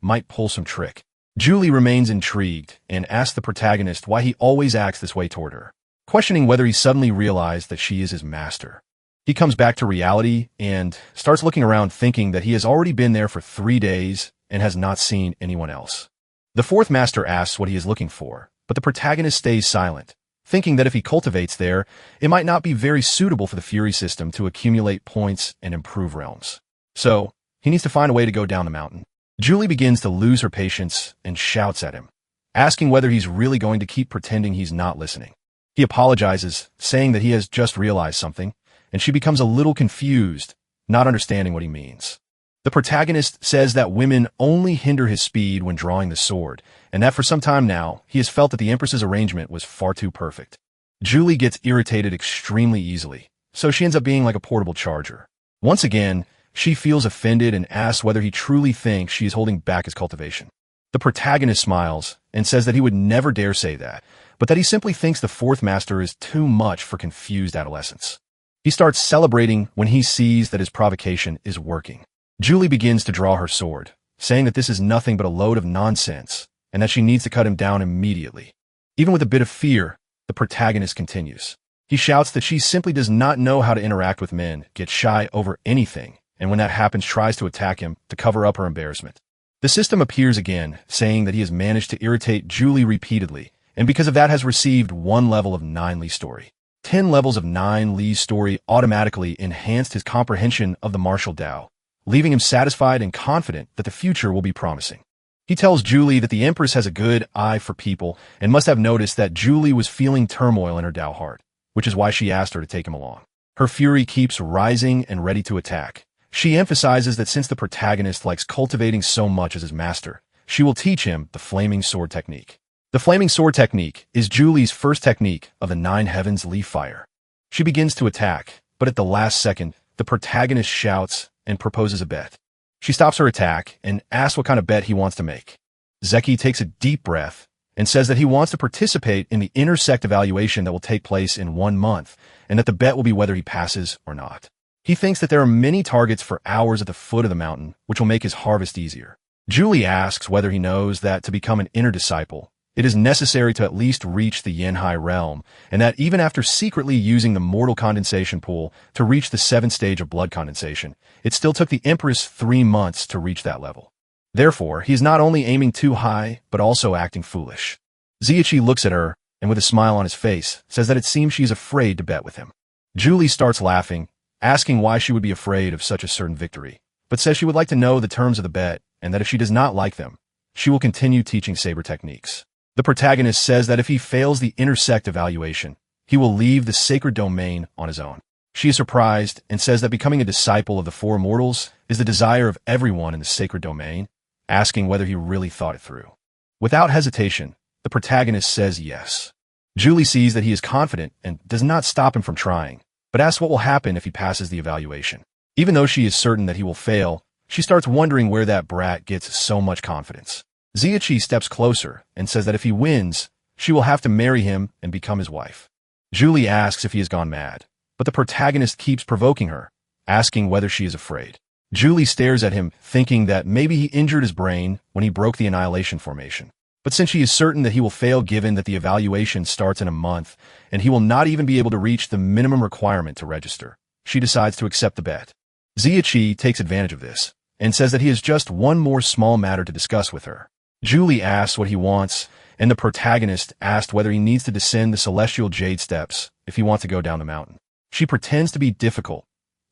might pull some trick. Julie remains intrigued and asks the protagonist why he always acts this way toward her, questioning whether he suddenly realized that she is his master. He comes back to reality and starts looking around thinking that he has already been there for 3 days and has not seen anyone else. The fourth master asks what he is looking for, but the protagonist stays silent, thinking that if he cultivates there, it might not be very suitable for the Fury system to accumulate points and improve realms. So, he needs to find a way to go down the mountain. Julie begins to lose her patience and shouts at him, asking whether he's really going to keep pretending he's not listening. He apologizes, saying that he has just realized something, and she becomes a little confused, not understanding what he means. The protagonist says that women only hinder his speed when drawing the sword, and that for some time now, he has felt that the Empress's arrangement was far too perfect. Julie gets irritated extremely easily, so she ends up being like a portable charger. Once again, she feels offended and asks whether he truly thinks she is holding back his cultivation. The protagonist smiles and says that he would never dare say that, but that he simply thinks the fourth master is too much for confused adolescents. He starts celebrating when he sees that his provocation is working. Julie begins to draw her sword, saying that this is nothing but a load of nonsense, and that she needs to cut him down immediately. Even with a bit of fear, the protagonist continues. He shouts that she simply does not know how to interact with men, gets shy over anything, and when that happens tries to attack him to cover up her embarrassment. The system appears again, saying that he has managed to irritate Julie repeatedly, and because of that has received 1 level of 9 Lee's story. 10 levels of 9 Lee's story automatically enhanced his comprehension of the martial Tao, leaving him satisfied and confident that the future will be promising. He tells Julie that the Empress has a good eye for people and must have noticed that Julie was feeling turmoil in her Tao heart, which is why she asked her to take him along. Her fury keeps rising and ready to attack. She emphasizes that since the protagonist likes cultivating so much as his master, she will teach him the flaming sword technique. The flaming sword technique is Julie's first technique of the 9 Heavens Leaf Fire. She begins to attack, but at the last second, the protagonist shouts and proposes a bet. She stops her attack and asks what kind of bet he wants to make. Zeki takes a deep breath and says that he wants to participate in the intersect evaluation that will take place in 1 month, and that the bet will be whether he passes or not. He thinks that there are many targets for hours at the foot of the mountain, which will make his harvest easier. Julie asks whether he knows that to become an inner disciple, it is necessary to at least reach the Yenhai realm, and that even after secretly using the mortal condensation pool to reach the 7th stage of blood condensation, it still took the Empress 3 months to reach that level. Therefore, he is not only aiming too high, but also acting foolish. Ziichi looks at her, and with a smile on his face, says that it seems she is afraid to bet with him. Julie starts laughing, asking why she would be afraid of such a certain victory, but says she would like to know the terms of the bet, and that if she does not like them, she will continue teaching saber techniques. The protagonist says that if he fails the intersect evaluation, he will leave the sacred domain on his own. She is surprised and says that becoming a disciple of the 4 immortals is the desire of everyone in the sacred domain, asking whether he really thought it through. Without hesitation, the protagonist says yes. Julie sees that he is confident and does not stop him from trying, but asks what will happen if he passes the evaluation. Even though she is certain that he will fail, she starts wondering where that brat gets so much confidence. Ziichi steps closer and says that if he wins, she will have to marry him and become his wife. Julie asks if he has gone mad, but the protagonist keeps provoking her, asking whether she is afraid. Julie stares at him, thinking that maybe he injured his brain when he broke the annihilation formation. But since she is certain that he will fail given that the evaluation starts in a month, and he will not even be able to reach the minimum requirement to register, she decides to accept the bet. Ziichi takes advantage of this, and says that he has just one more small matter to discuss with her. Julie asks what he wants, and the protagonist asks whether he needs to descend the celestial jade steps if he wants to go down the mountain. She pretends to be difficult,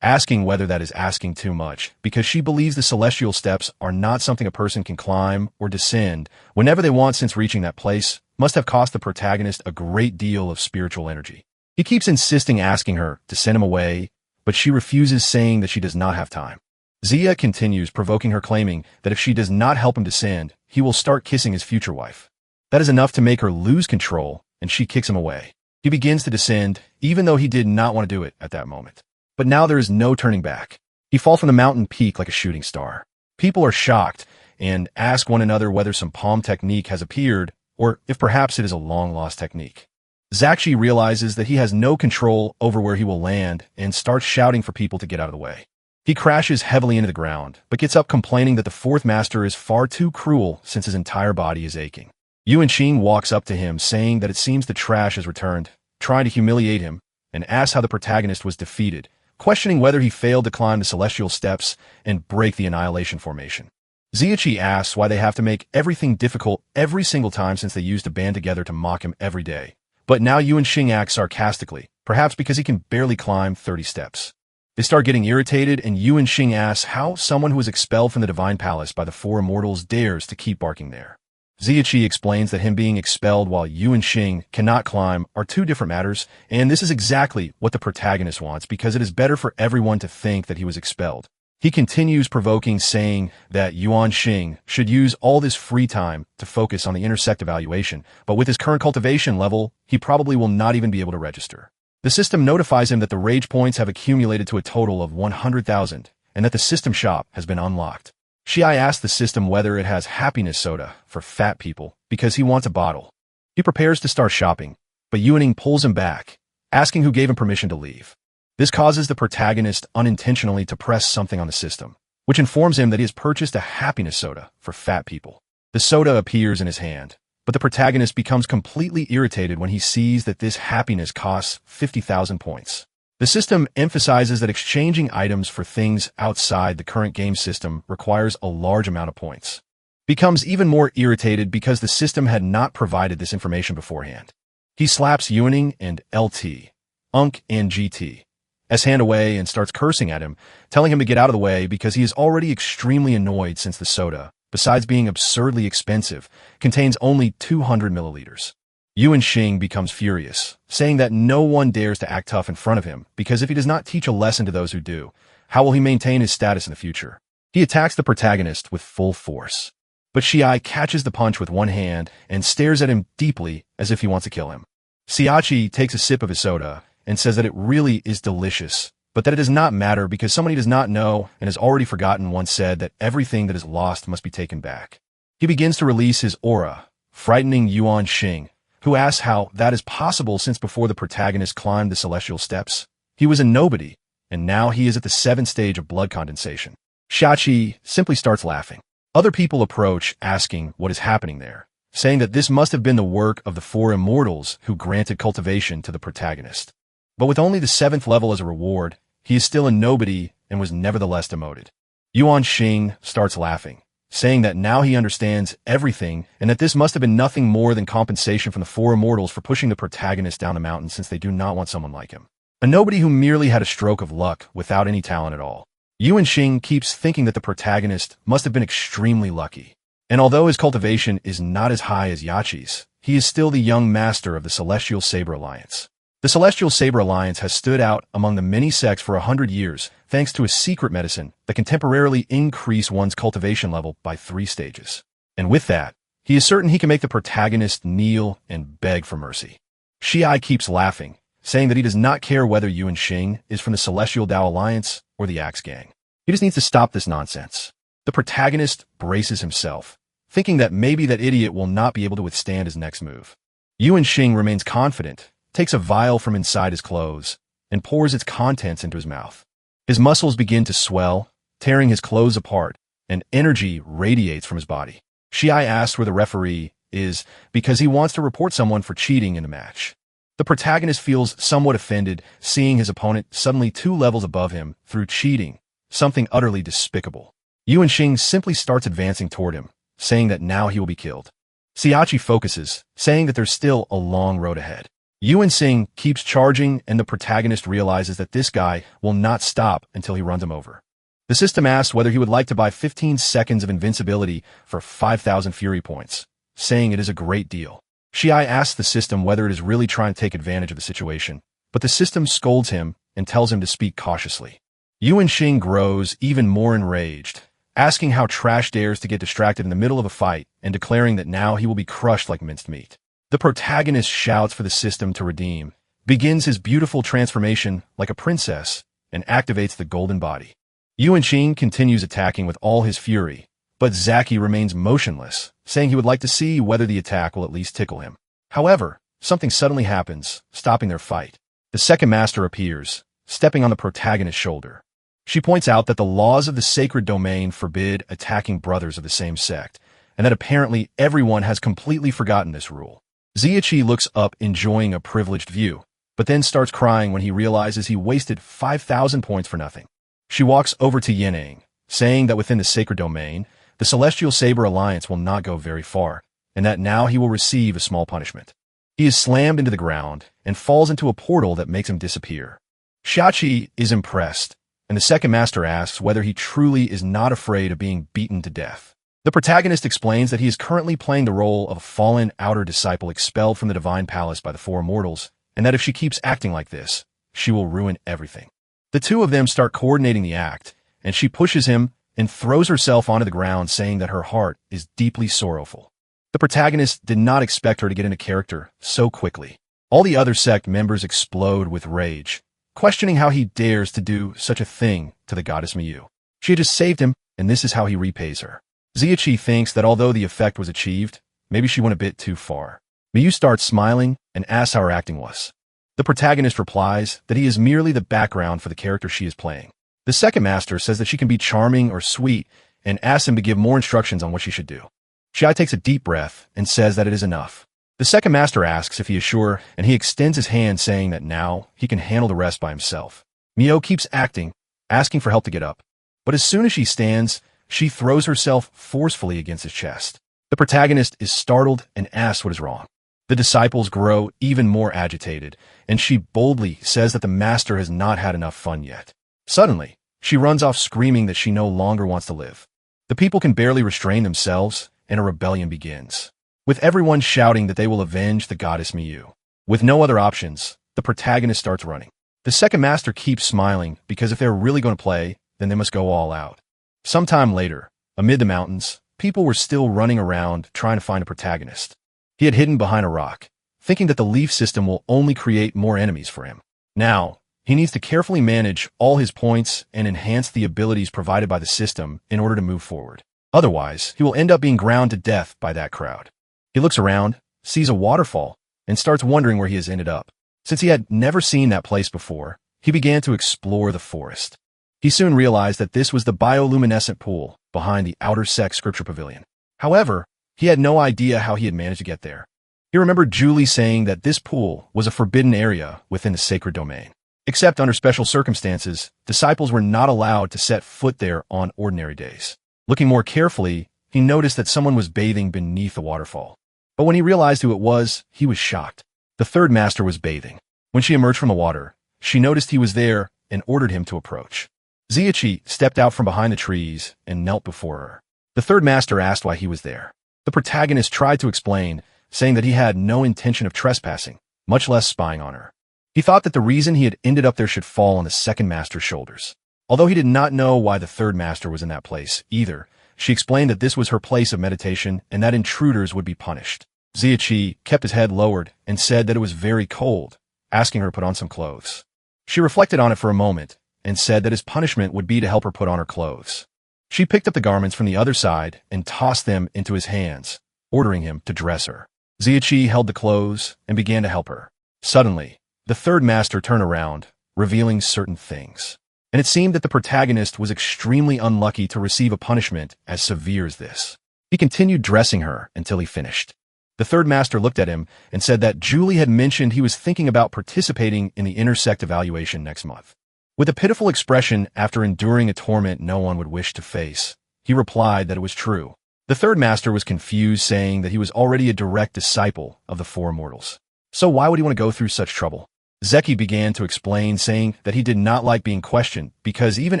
asking whether that is asking too much, because she believes the celestial steps are not something a person can climb or descend whenever they want, since reaching that place must have cost the protagonist a great deal of spiritual energy. He keeps insisting, asking her to send him away, but she refuses, saying that she does not have time. Zia continues, provoking her, claiming that if she does not help him descend, he will start kissing his future wife. That is enough to make her lose control, and she kicks him away. He begins to descend, even though he did not want to do it at that moment. But now there is no turning back. He falls from the mountain peak like a shooting star. People are shocked and ask one another whether some palm technique has appeared, or if perhaps it is a long-lost technique. Zakshi realizes that he has no control over where he will land and starts shouting for people to get out of the way. He crashes heavily into the ground, but gets up complaining that the fourth master is far too cruel since his entire body is aching. Yuan Xing walks up to him, saying that it seems the trash has returned, trying to humiliate him, and asks how the protagonist was defeated, questioning whether he failed to climb the celestial steps and break the annihilation formation. Ziachi asks why they have to make everything difficult every single time since they used to band together to mock him every day. But now Yuan Xing acts sarcastically, perhaps because he can barely climb 30 steps. They start getting irritated, and Yuan Xing asks how someone who was expelled from the Divine Palace by the four immortals dares to keep barking there. Ziachi explains that him being expelled while Yuan Xing cannot climb are two different matters, and this is exactly what the protagonist wants because it is better for everyone to think that he was expelled. He continues provoking, saying that Yuan Xing should use all this free time to focus on the intersect evaluation, but with his current cultivation level, he probably will not even be able to register. The system notifies him that the rage points have accumulated to a total of 100,000, and that the system shop has been unlocked. Shiai asks the system whether it has happiness soda for fat people, because he wants a bottle. He prepares to start shopping, but Yuaning pulls him back, asking who gave him permission to leave. This causes the protagonist unintentionally to press something on the system, which informs him that he has purchased a happiness soda for fat people. The soda appears in his hand, but the protagonist becomes completely irritated when he sees that this happiness costs 50,000 points. The system emphasizes that exchanging items for things outside the current game system requires a large amount of points. Becomes even more irritated because the system had not provided this information beforehand. He slaps Yuaning and LT, Unk and GT, S hand away and starts cursing at him, telling him to get out of the way because he is already extremely annoyed since the soda, besides being absurdly expensive, contains only 200 milliliters. Yuan Xing becomes furious, saying that no one dares to act tough in front of him because if he does not teach a lesson to those who do, how will he maintain his status in the future? He attacks the protagonist with full force. But Shiai catches the punch with one hand and stares at him deeply as if he wants to kill him. Siachi takes a sip of his soda and says that it really is delicious, but that it does not matter because someone he does not know and has already forgotten once said that everything that is lost must be taken back. He begins to release his aura, frightening Yuan Xing, who asks how that is possible since before the protagonist climbed the celestial steps, he was a nobody, and now he is at the 7th stage of blood condensation. Shachi simply starts laughing. Other people approach, asking what is happening there, saying that this must have been the work of the four immortals who granted cultivation to the protagonist. But with only the 7th level as a reward, he is still a nobody and was nevertheless demoted. Yuan Xing starts laughing, saying that now he understands everything and that this must have been nothing more than compensation from the four immortals for pushing the protagonist down the mountain since they do not want someone like him. A nobody who merely had a stroke of luck without any talent at all. Yuan Xing keeps thinking that the protagonist must have been extremely lucky. And although his cultivation is not as high as Yachi's, he is still the young master of the Celestial Saber Alliance. The Celestial Saber Alliance has stood out among the many sects for 100 years thanks to a secret medicine that can temporarily increase one's cultivation level by 3 stages. And with that, he is certain he can make the protagonist kneel and beg for mercy. Shiai keeps laughing, saying that he does not care whether Yuan Xing is from the Celestial Dao Alliance or the Axe Gang. He just needs to stop this nonsense. The protagonist braces himself, thinking that maybe that idiot will not be able to withstand his next move. Yuan Xing remains confident, takes a vial from inside his clothes, and pours its contents into his mouth. His muscles begin to swell, tearing his clothes apart, and energy radiates from his body. Shiai asks where the referee is because he wants to report someone for cheating in the match. The protagonist feels somewhat offended, seeing his opponent suddenly 2 levels above him through cheating, something utterly despicable. Yuan Xing simply starts advancing toward him, saying that now he will be killed. Siachi focuses, saying that there's still a long road ahead. Yuan Xing keeps charging, and the protagonist realizes that this guy will not stop until he runs him over. The system asks whether he would like to buy 15 seconds of invincibility for 5,000 fury points, saying it is a great deal. Shiai asks the system whether it is really trying to take advantage of the situation, but the system scolds him and tells him to speak cautiously. Yuan Xing grows even more enraged, asking how Trash dares to get distracted in the middle of a fight and declaring that now he will be crushed like minced meat. The protagonist shouts for the system to redeem, begins his beautiful transformation like a princess, and activates the golden body. Yuanqing continues attacking with all his fury, but Zaki remains motionless, saying he would like to see whether the attack will at least tickle him. However, something suddenly happens, stopping their fight. The second master appears, stepping on the protagonist's shoulder. She points out that the laws of the sacred domain forbid attacking brothers of the same sect, and that apparently everyone has completely forgotten this rule. Ziachi looks up, enjoying a privileged view, but then starts crying when he realizes he wasted 5,000 points for nothing. She walks over to Yanang, saying that within the sacred domain, the Celestial Saber Alliance will not go very far, and that now he will receive a small punishment. He is slammed into the ground and falls into a portal that makes him disappear. Xiachi is impressed, and the second master asks whether he truly is not afraid of being beaten to death. The protagonist explains that he is currently playing the role of a fallen outer disciple expelled from the divine palace by the four immortals, and that if she keeps acting like this, she will ruin everything. The two of them start coordinating the act, and she pushes him and throws herself onto the ground, saying that her heart is deeply sorrowful. The protagonist did not expect her to get into character so quickly. All the other sect members explode with rage, questioning how he dares to do such a thing to the goddess Miyu. She had just saved him, and this is how he repays her. Ziachi thinks that although the effect was achieved, maybe she went a bit too far. Miyu starts smiling and asks how her acting was. The protagonist replies that he is merely the background for the character she is playing. The second master says that she can be charming or sweet and asks him to give more instructions on what she should do. Xiai takes a deep breath and says that it is enough. The second master asks if he is sure, and he extends his hand, saying that now he can handle the rest by himself. Mio keeps acting, asking for help to get up. But as soon as she stands, she throws herself forcefully against his chest. The protagonist is startled and asks what is wrong. The disciples grow even more agitated, and she boldly says that the master has not had enough fun yet. Suddenly, she runs off screaming that she no longer wants to live. The people can barely restrain themselves, and a rebellion begins, with everyone shouting that they will avenge the goddess Miyu. With no other options, the protagonist starts running. The second master keeps smiling because if they're really going to play, then they must go all out. Sometime later, amid the mountains, people were still running around trying to find a protagonist. He had hidden behind a rock, thinking that the leaf system will only create more enemies for him. Now, he needs to carefully manage all his points and enhance the abilities provided by the system in order to move forward. Otherwise, he will end up being ground to death by that crowd. He looks around, sees a waterfall, and starts wondering where he has ended up. Since he had never seen that place before, he began to explore the forest. He soon realized that this was the bioluminescent pool behind the outer sect scripture pavilion. However, he had no idea how he had managed to get there. He remembered Julie saying that this pool was a forbidden area within the sacred domain. Except under special circumstances, disciples were not allowed to set foot there on ordinary days. Looking more carefully, he noticed that someone was bathing beneath the waterfall. But when he realized who it was, he was shocked. The third master was bathing. When she emerged from the water, she noticed he was there and ordered him to approach. Ziachi stepped out from behind the trees and knelt before her. The third master asked why he was there. The protagonist tried to explain, saying that he had no intention of trespassing, much less spying on her. He thought that the reason he had ended up there should fall on the second master's shoulders. Although he did not know why the third master was in that place either, she explained that this was her place of meditation and that intruders would be punished. Ziachi kept his head lowered and said that it was very cold, asking her to put on some clothes. She reflected on it for a moment and said that his punishment would be to help her put on her clothes. She picked up the garments from the other side and tossed them into his hands, ordering him to dress her. Ziachi held the clothes and began to help her. Suddenly, the third master turned around, revealing certain things. And it seemed that the protagonist was extremely unlucky to receive a punishment as severe as this. He continued dressing her until he finished. The third master looked at him and said that Julie had mentioned he was thinking about participating in the intersect evaluation next month. With a pitiful expression after enduring a torment no one would wish to face, he replied that it was true. The third master was confused, saying that he was already a direct disciple of the four immortals. So why would he want to go through such trouble? Zeki began to explain, saying that he did not like being questioned because even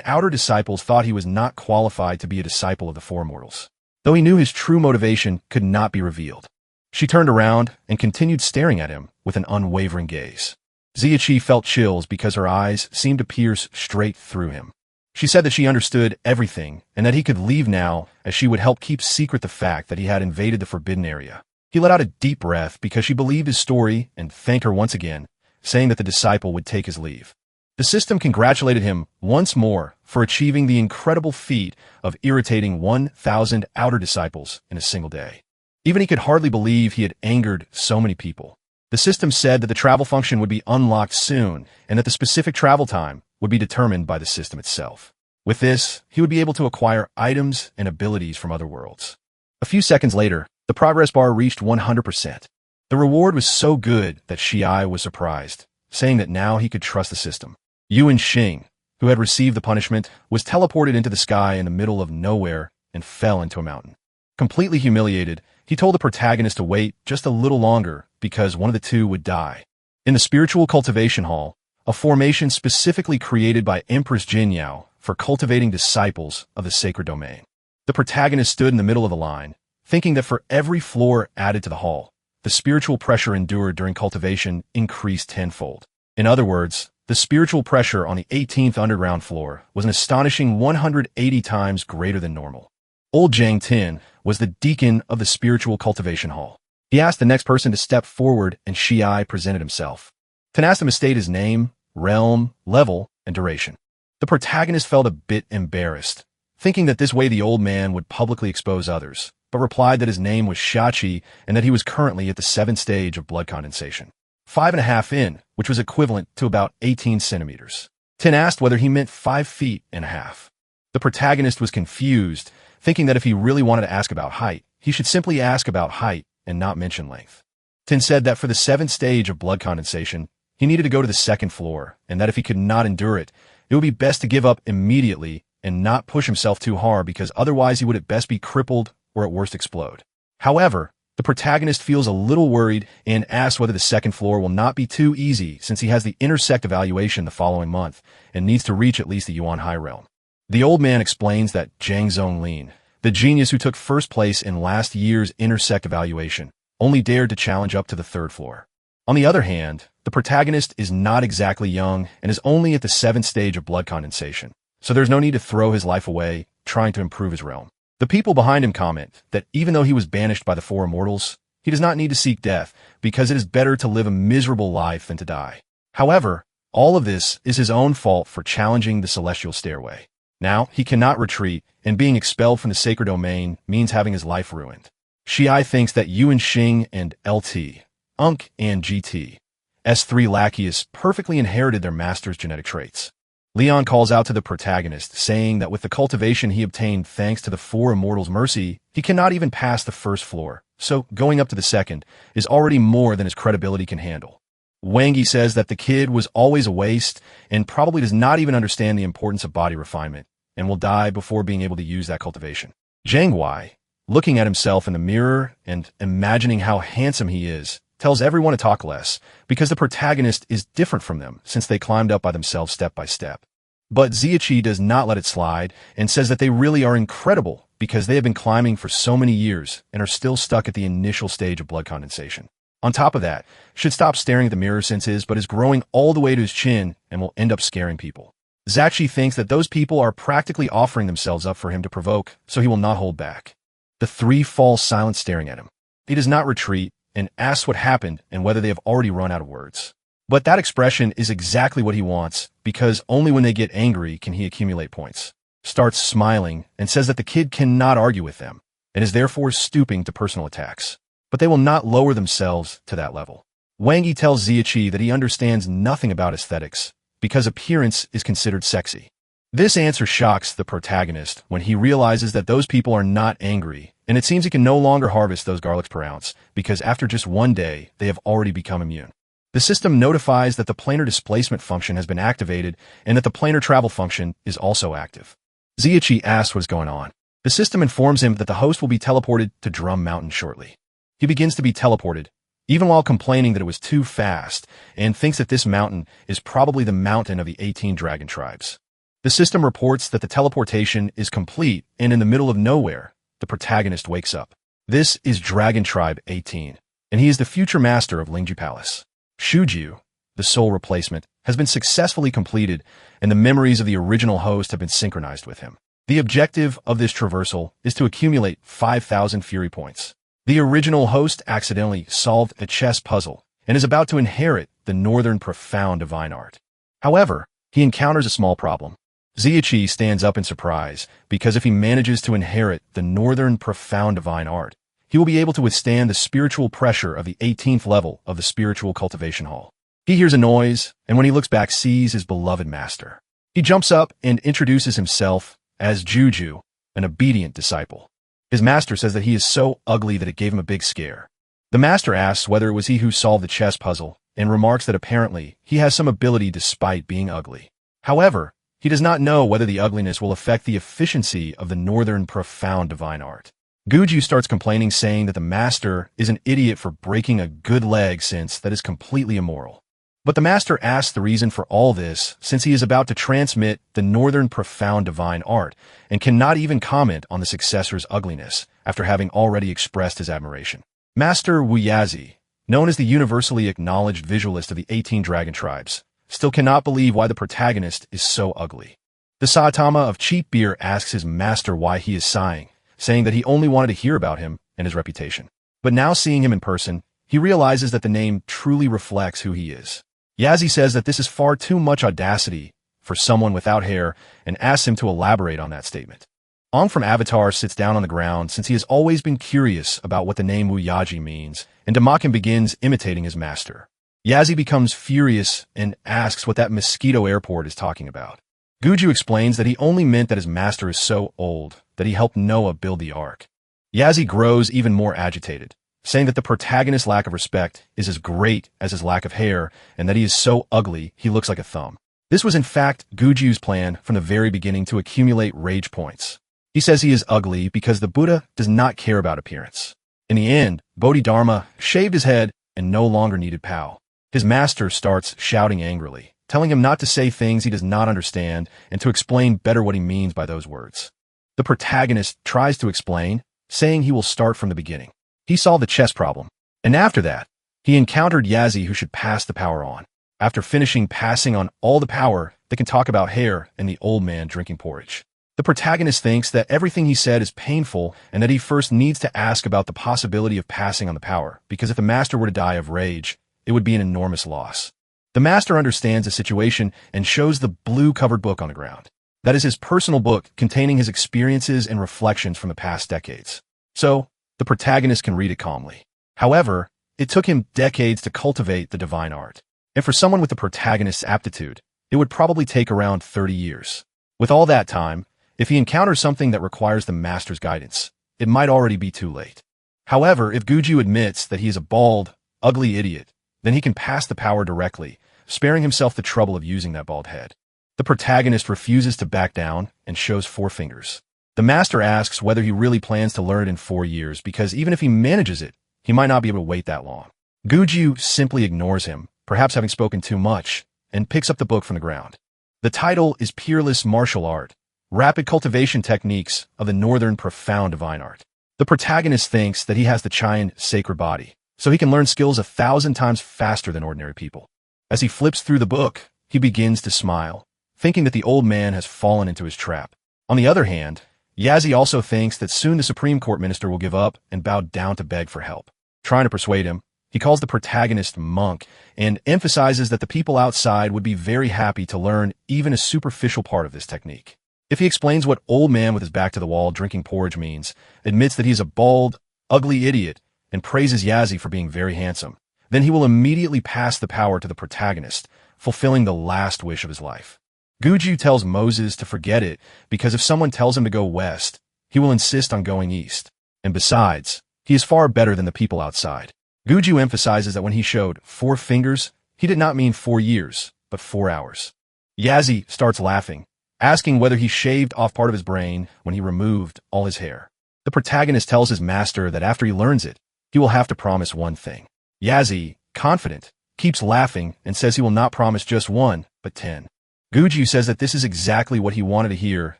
outer disciples thought he was not qualified to be a disciple of the four immortals, though he knew his true motivation could not be revealed. She turned around and continued staring at him with an unwavering gaze. Ziachi felt chills because her eyes seemed to pierce straight through him. She said that she understood everything and that he could leave now, as she would help keep secret the fact that he had invaded the forbidden area. He let out a deep breath because she believed his story and thanked her once again, saying that the disciple would take his leave. The system congratulated him once more for achieving the incredible feat of irritating 1,000 outer disciples in a single day. Even he could hardly believe he had angered so many people. The system said that the travel function would be unlocked soon and that the specific travel time would be determined by the system itself. With this, he would be able to acquire items and abilities from other worlds. A few seconds later, the progress bar reached 100%. The reward was so good that Shi was surprised, saying that now he could trust the system. Yuan Xing, who had received the punishment, was teleported into the sky in the middle of nowhere and fell into a mountain. Completely humiliated, he told the protagonist to wait just a little longer because one of the two would die. In the spiritual cultivation hall, a formation specifically created by Empress Jinyao for cultivating disciples of the sacred domain. The protagonist stood in the middle of the line, thinking that for every floor added to the hall, the spiritual pressure endured during cultivation increased tenfold. In other words, the spiritual pressure on the 18th underground floor was an astonishing 180 times greater than normal. Old Zhang Tin was the deacon of the spiritual cultivation hall. He asked the next person to step forward and Shi presented himself. Tin asked him to state his name, realm, level, and duration. The protagonist felt a bit embarrassed, thinking that this way the old man would publicly expose others, but replied that his name was Shachi and that he was currently at the 7th stage of blood condensation. 5.5 in, which was equivalent to about 18 centimeters. Tin asked whether he meant 5 feet and a half. The protagonist was confused, thinking that if he really wanted to ask about height, he should simply ask about height and not mention length. Tin said that for the 7th stage of blood condensation, he needed to go to the 2nd floor, and that if he could not endure it, it would be best to give up immediately and not push himself too hard because otherwise he would at best be crippled or at worst explode. However, the protagonist feels a little worried and asks whether the 2nd floor will not be too easy since he has the intersect evaluation the following month and needs to reach at least the Yuan High realm. The old man explains that Zhang Zonglin, the genius who took first place in last year's intersect evaluation, only dared to challenge up to the 3rd floor. On the other hand, the protagonist is not exactly young and is only at the 7th stage of blood condensation, so there's no need to throw his life away trying to improve his realm. The people behind him comment that even though he was banished by the 4 immortals, he does not need to seek death because it is better to live a miserable life than to die. However, all of this is his own fault for challenging the celestial stairway. Now, he cannot retreat, and being expelled from the sacred domain means having his life ruined. Shi thinks that Yuan Xing and LT, Unk and GT, S3 Lackeus perfectly inherited their master's genetic traits. Leon calls out to the protagonist, saying that with the cultivation he obtained thanks to the 4 immortals' mercy, he cannot even pass the 1st floor, so going up to the 2nd is already more than his credibility can handle. Wangi says that the kid was always a waste and probably does not even understand the importance of body refinement and will die before being able to use that cultivation. Zhang Wei, looking at himself in the mirror and imagining how handsome he is, tells everyone to talk less because the protagonist is different from them since they climbed up by themselves step by step. But Ziachi does not let it slide and says that they really are incredible because they have been climbing for so many years and are still stuck at the initial stage of blood condensation. On top of that, should stop staring at the mirror since his butt is growing all the way to his chin and will end up scaring people. Zachi thinks that those people are practically offering themselves up for him to provoke, so he will not hold back. The 3 fall silent staring at him. He does not retreat and asks what happened and whether they have already run out of words. But that expression is exactly what he wants because only when they get angry can he accumulate points. Starts smiling and says that the kid cannot argue with them and is therefore stooping to personal attacks. But they will not lower themselves to that level. Wangi tells Ziachi that he understands nothing about aesthetics because appearance is considered sexy. This answer shocks the protagonist when he realizes that those people are not angry, and it seems he can no longer harvest those garlics per ounce because after just 1 day, they have already become immune. The system notifies that the planar displacement function has been activated and that the planar travel function is also active. Ziachi asks what is going on. The system informs him that the host will be teleported to Drum Mountain shortly. He begins to be teleported, even while complaining that it was too fast, and thinks that this mountain is probably the mountain of the 18 dragon tribes. The system reports that the teleportation is complete, and in the middle of nowhere, the protagonist wakes up. This is Dragon Tribe 18, and he is the future master of Lingju Palace. Shuju, the soul replacement, has been successfully completed, and the memories of the original host have been synchronized with him. The objective of this traversal is to accumulate 5,000 Fury points. The original host accidentally solved a chess puzzle and is about to inherit the northern profound divine art. However, he encounters a small problem. Xiaoqi stands up in surprise because if he manages to inherit the northern profound divine art, he will be able to withstand the spiritual pressure of the 18th level of the spiritual cultivation hall. He hears a noise, and when he looks back, sees his beloved master. He jumps up and introduces himself as Juju, an obedient disciple. His master says that he is so ugly that it gave him a big scare. The master asks whether it was he who solved the chess puzzle and remarks that apparently he has some ability despite being ugly. However, he does not know whether the ugliness will affect the efficiency of the northern profound divine art. Guju starts complaining, saying that the master is an idiot for breaking a good leg since that is completely immoral. But the master asks the reason for all this since he is about to transmit the northern profound divine art and cannot even comment on the successor's ugliness after having already expressed his admiration. Master Wuyazi, known as the universally acknowledged visualist of the 18 dragon tribes, still cannot believe why the protagonist is so ugly. The Saitama of cheap beer asks his master why he is sighing, saying that he only wanted to hear about him and his reputation. But now seeing him in person, he realizes that the name truly reflects who he is. Yazi says that this is far too much audacity for someone without hair and asks him to elaborate on that statement. Ong from Avatar sits down on the ground since he has always been curious about what the name Wuyaji means, and Damakin begins imitating his master. Yazi becomes furious and asks what that mosquito airport is talking about. Guju explains that he only meant that his master is so old that he helped Noah build the ark. Yazi grows even more agitated, saying that the protagonist's lack of respect is as great as his lack of hair and that he is so ugly he looks like a thumb. This was in fact Guju's plan from the very beginning to accumulate rage points. He says he is ugly because the Buddha does not care about appearance. In the end, Bodhidharma shaved his head and no longer needed Pao. His master starts shouting angrily, telling him not to say things he does not understand and to explain better what he means by those words. The protagonist tries to explain, saying he will start from the beginning. He solved the chess problem, and after that, he encountered Yazi who should pass the power on. After finishing passing on all the power, they can talk about hair and the old man drinking porridge. The protagonist thinks that everything he said is painful and that he first needs to ask about the possibility of passing on the power, because if the master were to die of rage, it would be an enormous loss. The master understands the situation and shows the blue-covered book on the ground. That is his personal book containing his experiences and reflections from the past decades. So, the protagonist can read it calmly. However, it took him decades to cultivate the divine art. And for someone with the protagonist's aptitude, it would probably take around 30 years. With all that time, if he encounters something that requires the master's guidance, it might already be too late. However, if Guju admits that he is a bald, ugly idiot, then he can pass the power directly, sparing himself the trouble of using that bald head. The protagonist refuses to back down and shows 4 fingers. The master asks whether he really plans to learn it in 4 years because even if he manages it, he might not be able to wait that long. Guju simply ignores him, perhaps having spoken too much, and picks up the book from the ground. The title is Peerless Martial Art, Rapid Cultivation Techniques of the Northern Profound Divine Art. The protagonist thinks that he has the Chayan sacred body, so he can learn skills 1,000 times faster than ordinary people. As he flips through the book, he begins to smile, thinking that the old man has fallen into his trap. On the other hand, Yazi also thinks that soon the Supreme Court minister will give up and bow down to beg for help. Trying to persuade him, he calls the protagonist monk and emphasizes that the people outside would be very happy to learn even a superficial part of this technique. If he explains what old man with his back to the wall drinking porridge means, admits that he's a bald, ugly idiot, and praises Yazi for being very handsome, then he will immediately pass the power to the protagonist, fulfilling the last wish of his life. Guju tells Moses to forget it because if someone tells him to go west, he will insist on going east. And besides, he is far better than the people outside. Guju emphasizes that when he showed 4 fingers, he did not mean 4 years, but 4 hours. Yazi starts laughing, asking whether he shaved off part of his brain when he removed all his hair. The protagonist tells his master that after he learns it, he will have to promise one thing. Yazi, confident, keeps laughing and says he will not promise just 1, but 10. Guju says that this is exactly what he wanted to hear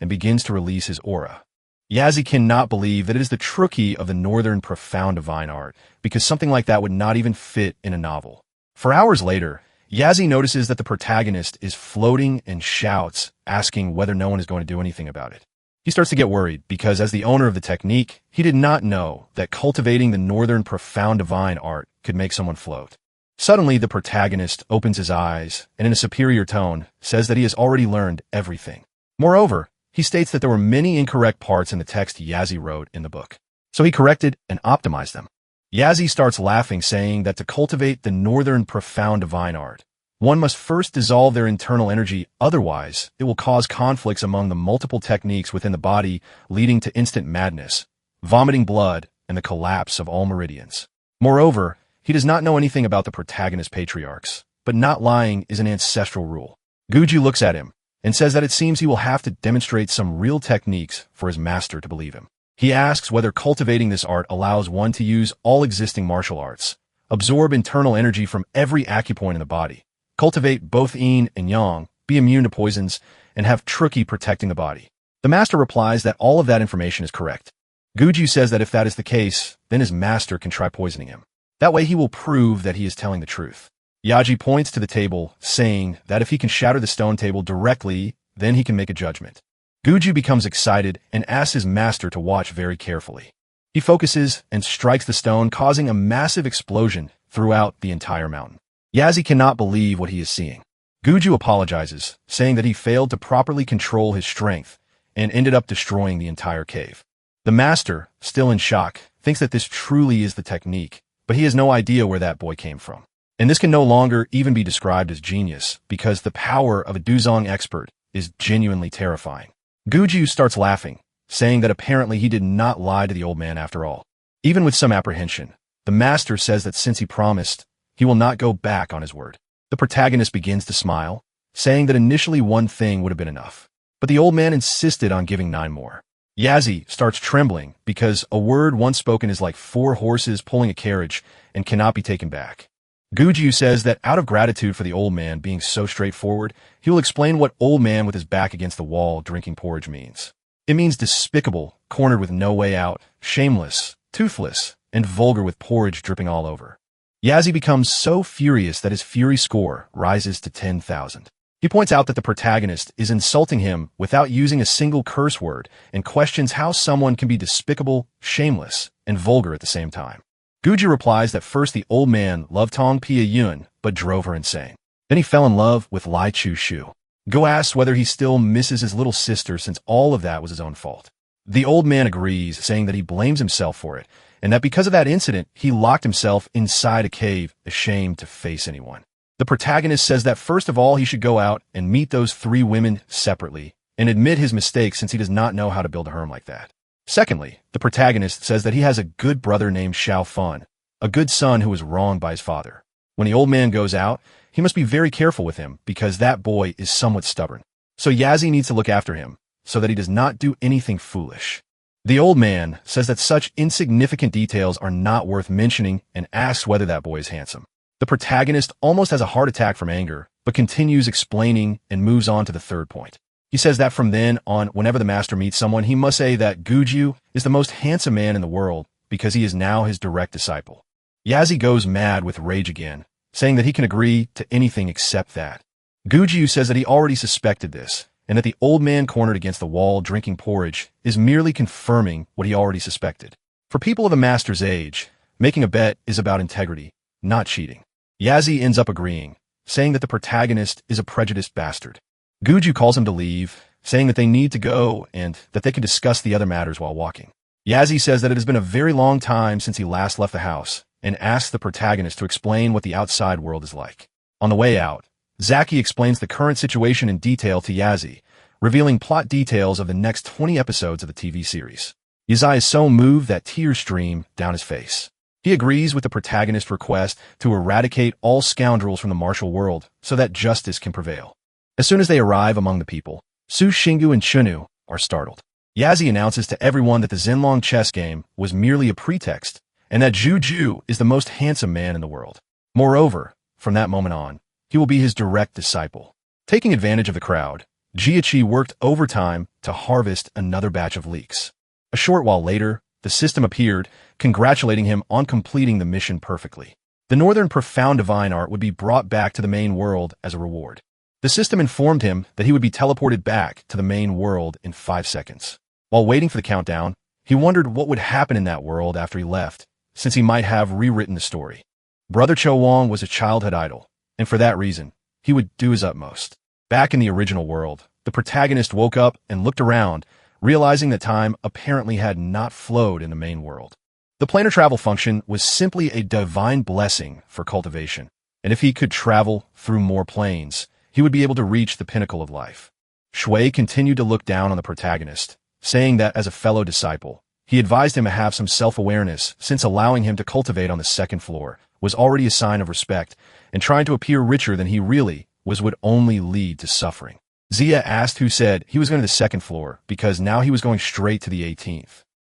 and begins to release his aura. Yazi cannot believe that it is the true key of the northern profound divine art, because something like that would not even fit in a novel. For hours later, Yazi notices that the protagonist is floating and shouts, asking whether no one is going to do anything about it. He starts to get worried because as the owner of the technique, he did not know that cultivating the northern profound divine art could make someone float. Suddenly, the protagonist opens his eyes and in a superior tone says that he has already learned everything. Moreover, he states that there were many incorrect parts in the text Yazi wrote in the book. So he corrected and optimized them. Yazi starts laughing, saying that to cultivate the northern profound divine art, one must first dissolve their internal energy, otherwise it will cause conflicts among the multiple techniques within the body, leading to instant madness, vomiting blood, and the collapse of all meridians. Moreover, he does not know anything about the protagonist patriarchs, but not lying is an ancestral rule. Guju looks at him and says that it seems he will have to demonstrate some real techniques for his master to believe him. He asks whether cultivating this art allows one to use all existing martial arts, absorb internal energy from every acupoint in the body, cultivate both yin and yang, be immune to poisons, and have Truki protecting the body. The master replies that all of that information is correct. Guju says that if that is the case, then his master can try poisoning him. That way he will prove that he is telling the truth. Yaji points to the table, saying that if he can shatter the stone table directly, then he can make a judgment. Guju becomes excited and asks his master to watch very carefully. He focuses and strikes the stone, causing a massive explosion throughout the entire mountain. Yazi cannot believe what he is seeing. Guju apologizes, saying that he failed to properly control his strength and ended up destroying the entire cave. The master, still in shock, thinks that this truly is the technique, but he has no idea where that boy came from. And this can no longer even be described as genius, because the power of a Duzong expert is genuinely terrifying. Guju starts laughing, saying that apparently he did not lie to the old man after all. Even with some apprehension, the master says that since he promised, he will not go back on his word. The protagonist begins to smile, saying that initially one thing would have been enough. But the old man insisted on giving 9 more. Yazi starts trembling because a word once spoken is like 4 horses pulling a carriage and cannot be taken back. Guju says that out of gratitude for the old man being so straightforward, he will explain what old man with his back against the wall drinking porridge means. It means despicable, cornered with no way out, shameless, toothless, and vulgar with porridge dripping all over. Yazi becomes so furious that his fury score rises to 10,000. He points out that the protagonist is insulting him without using a single curse word and questions how someone can be despicable, shameless, and vulgar at the same time. Guju replies that first the old man loved Tong Pia Yun, but drove her insane. Then he fell in love with Lai Chu Shu. Go asks whether he still misses his little sister since all of that was his own fault. The old man agrees, saying that he blames himself for it, and that because of that incident, he locked himself inside a cave, ashamed to face anyone. The protagonist says that first of all he should go out and meet those 3 women separately, and admit his mistake since he does not know how to build a harem like that. Secondly, the protagonist says that he has a good brother named Xiao Fun, a good son who was wronged by his father. When the old man goes out, he must be very careful with him because that boy is somewhat stubborn. So Yazi needs to look after him so that he does not do anything foolish. The old man says that such insignificant details are not worth mentioning and asks whether that boy is handsome. The protagonist almost has a heart attack from anger, but continues explaining and moves on to the 3rd point. He says that from then on, whenever the master meets someone, he must say that Guju is the most handsome man in the world because he is now his direct disciple. Yazi goes mad with rage again, saying that he can agree to anything except that. Guju says that he already suspected this, and that the old man cornered against the wall drinking porridge is merely confirming what he already suspected. For people of the master's age, making a bet is about integrity, not cheating. Yazi ends up agreeing, saying that the protagonist is a prejudiced bastard. Guju calls him to leave, saying that they need to go and that they can discuss the other matters while walking. Yazi says that it has been a very long time since he last left the house and asks the protagonist to explain what the outside world is like. On the way out, Zaki explains the current situation in detail to Yazi, revealing plot details of the next 20 episodes of the TV series. Yazi is so moved that tears stream down his face. He agrees with the protagonist's request to eradicate all scoundrels from the martial world so that justice can prevail. As soon as they arrive among the people, Su Xinggu and Chunu are startled. Yazi announces to everyone that the Zenlong chess game was merely a pretext and that Zhu Ju is the most handsome man in the world. Moreover, from that moment on, he will be his direct disciple. Taking advantage of the crowd, Jiachi worked overtime to harvest another batch of leeks. A short while later, the system appeared, congratulating him on completing the mission perfectly. The northern profound divine art would be brought back to the main world as a reward. The system informed him that he would be teleported back to the main world in 5 seconds. While waiting for the countdown, he wondered what would happen in that world after he left, since he might have rewritten the story. Brother Cho Wong was a childhood idol, and for that reason, he would do his utmost. Back in the original world, the protagonist woke up and looked around, realizing that time apparently had not flowed in the main world. The planar travel function was simply a divine blessing for cultivation, and if he could travel through more planes, he would be able to reach the pinnacle of life. Shui continued to look down on the protagonist, saying that as a fellow disciple, he advised him to have some self-awareness, since allowing him to cultivate on the second floor was already a sign of respect, and trying to appear richer than he really was would only lead to suffering. Zia asked who said he was going to the second floor, because now he was going straight to the 18th.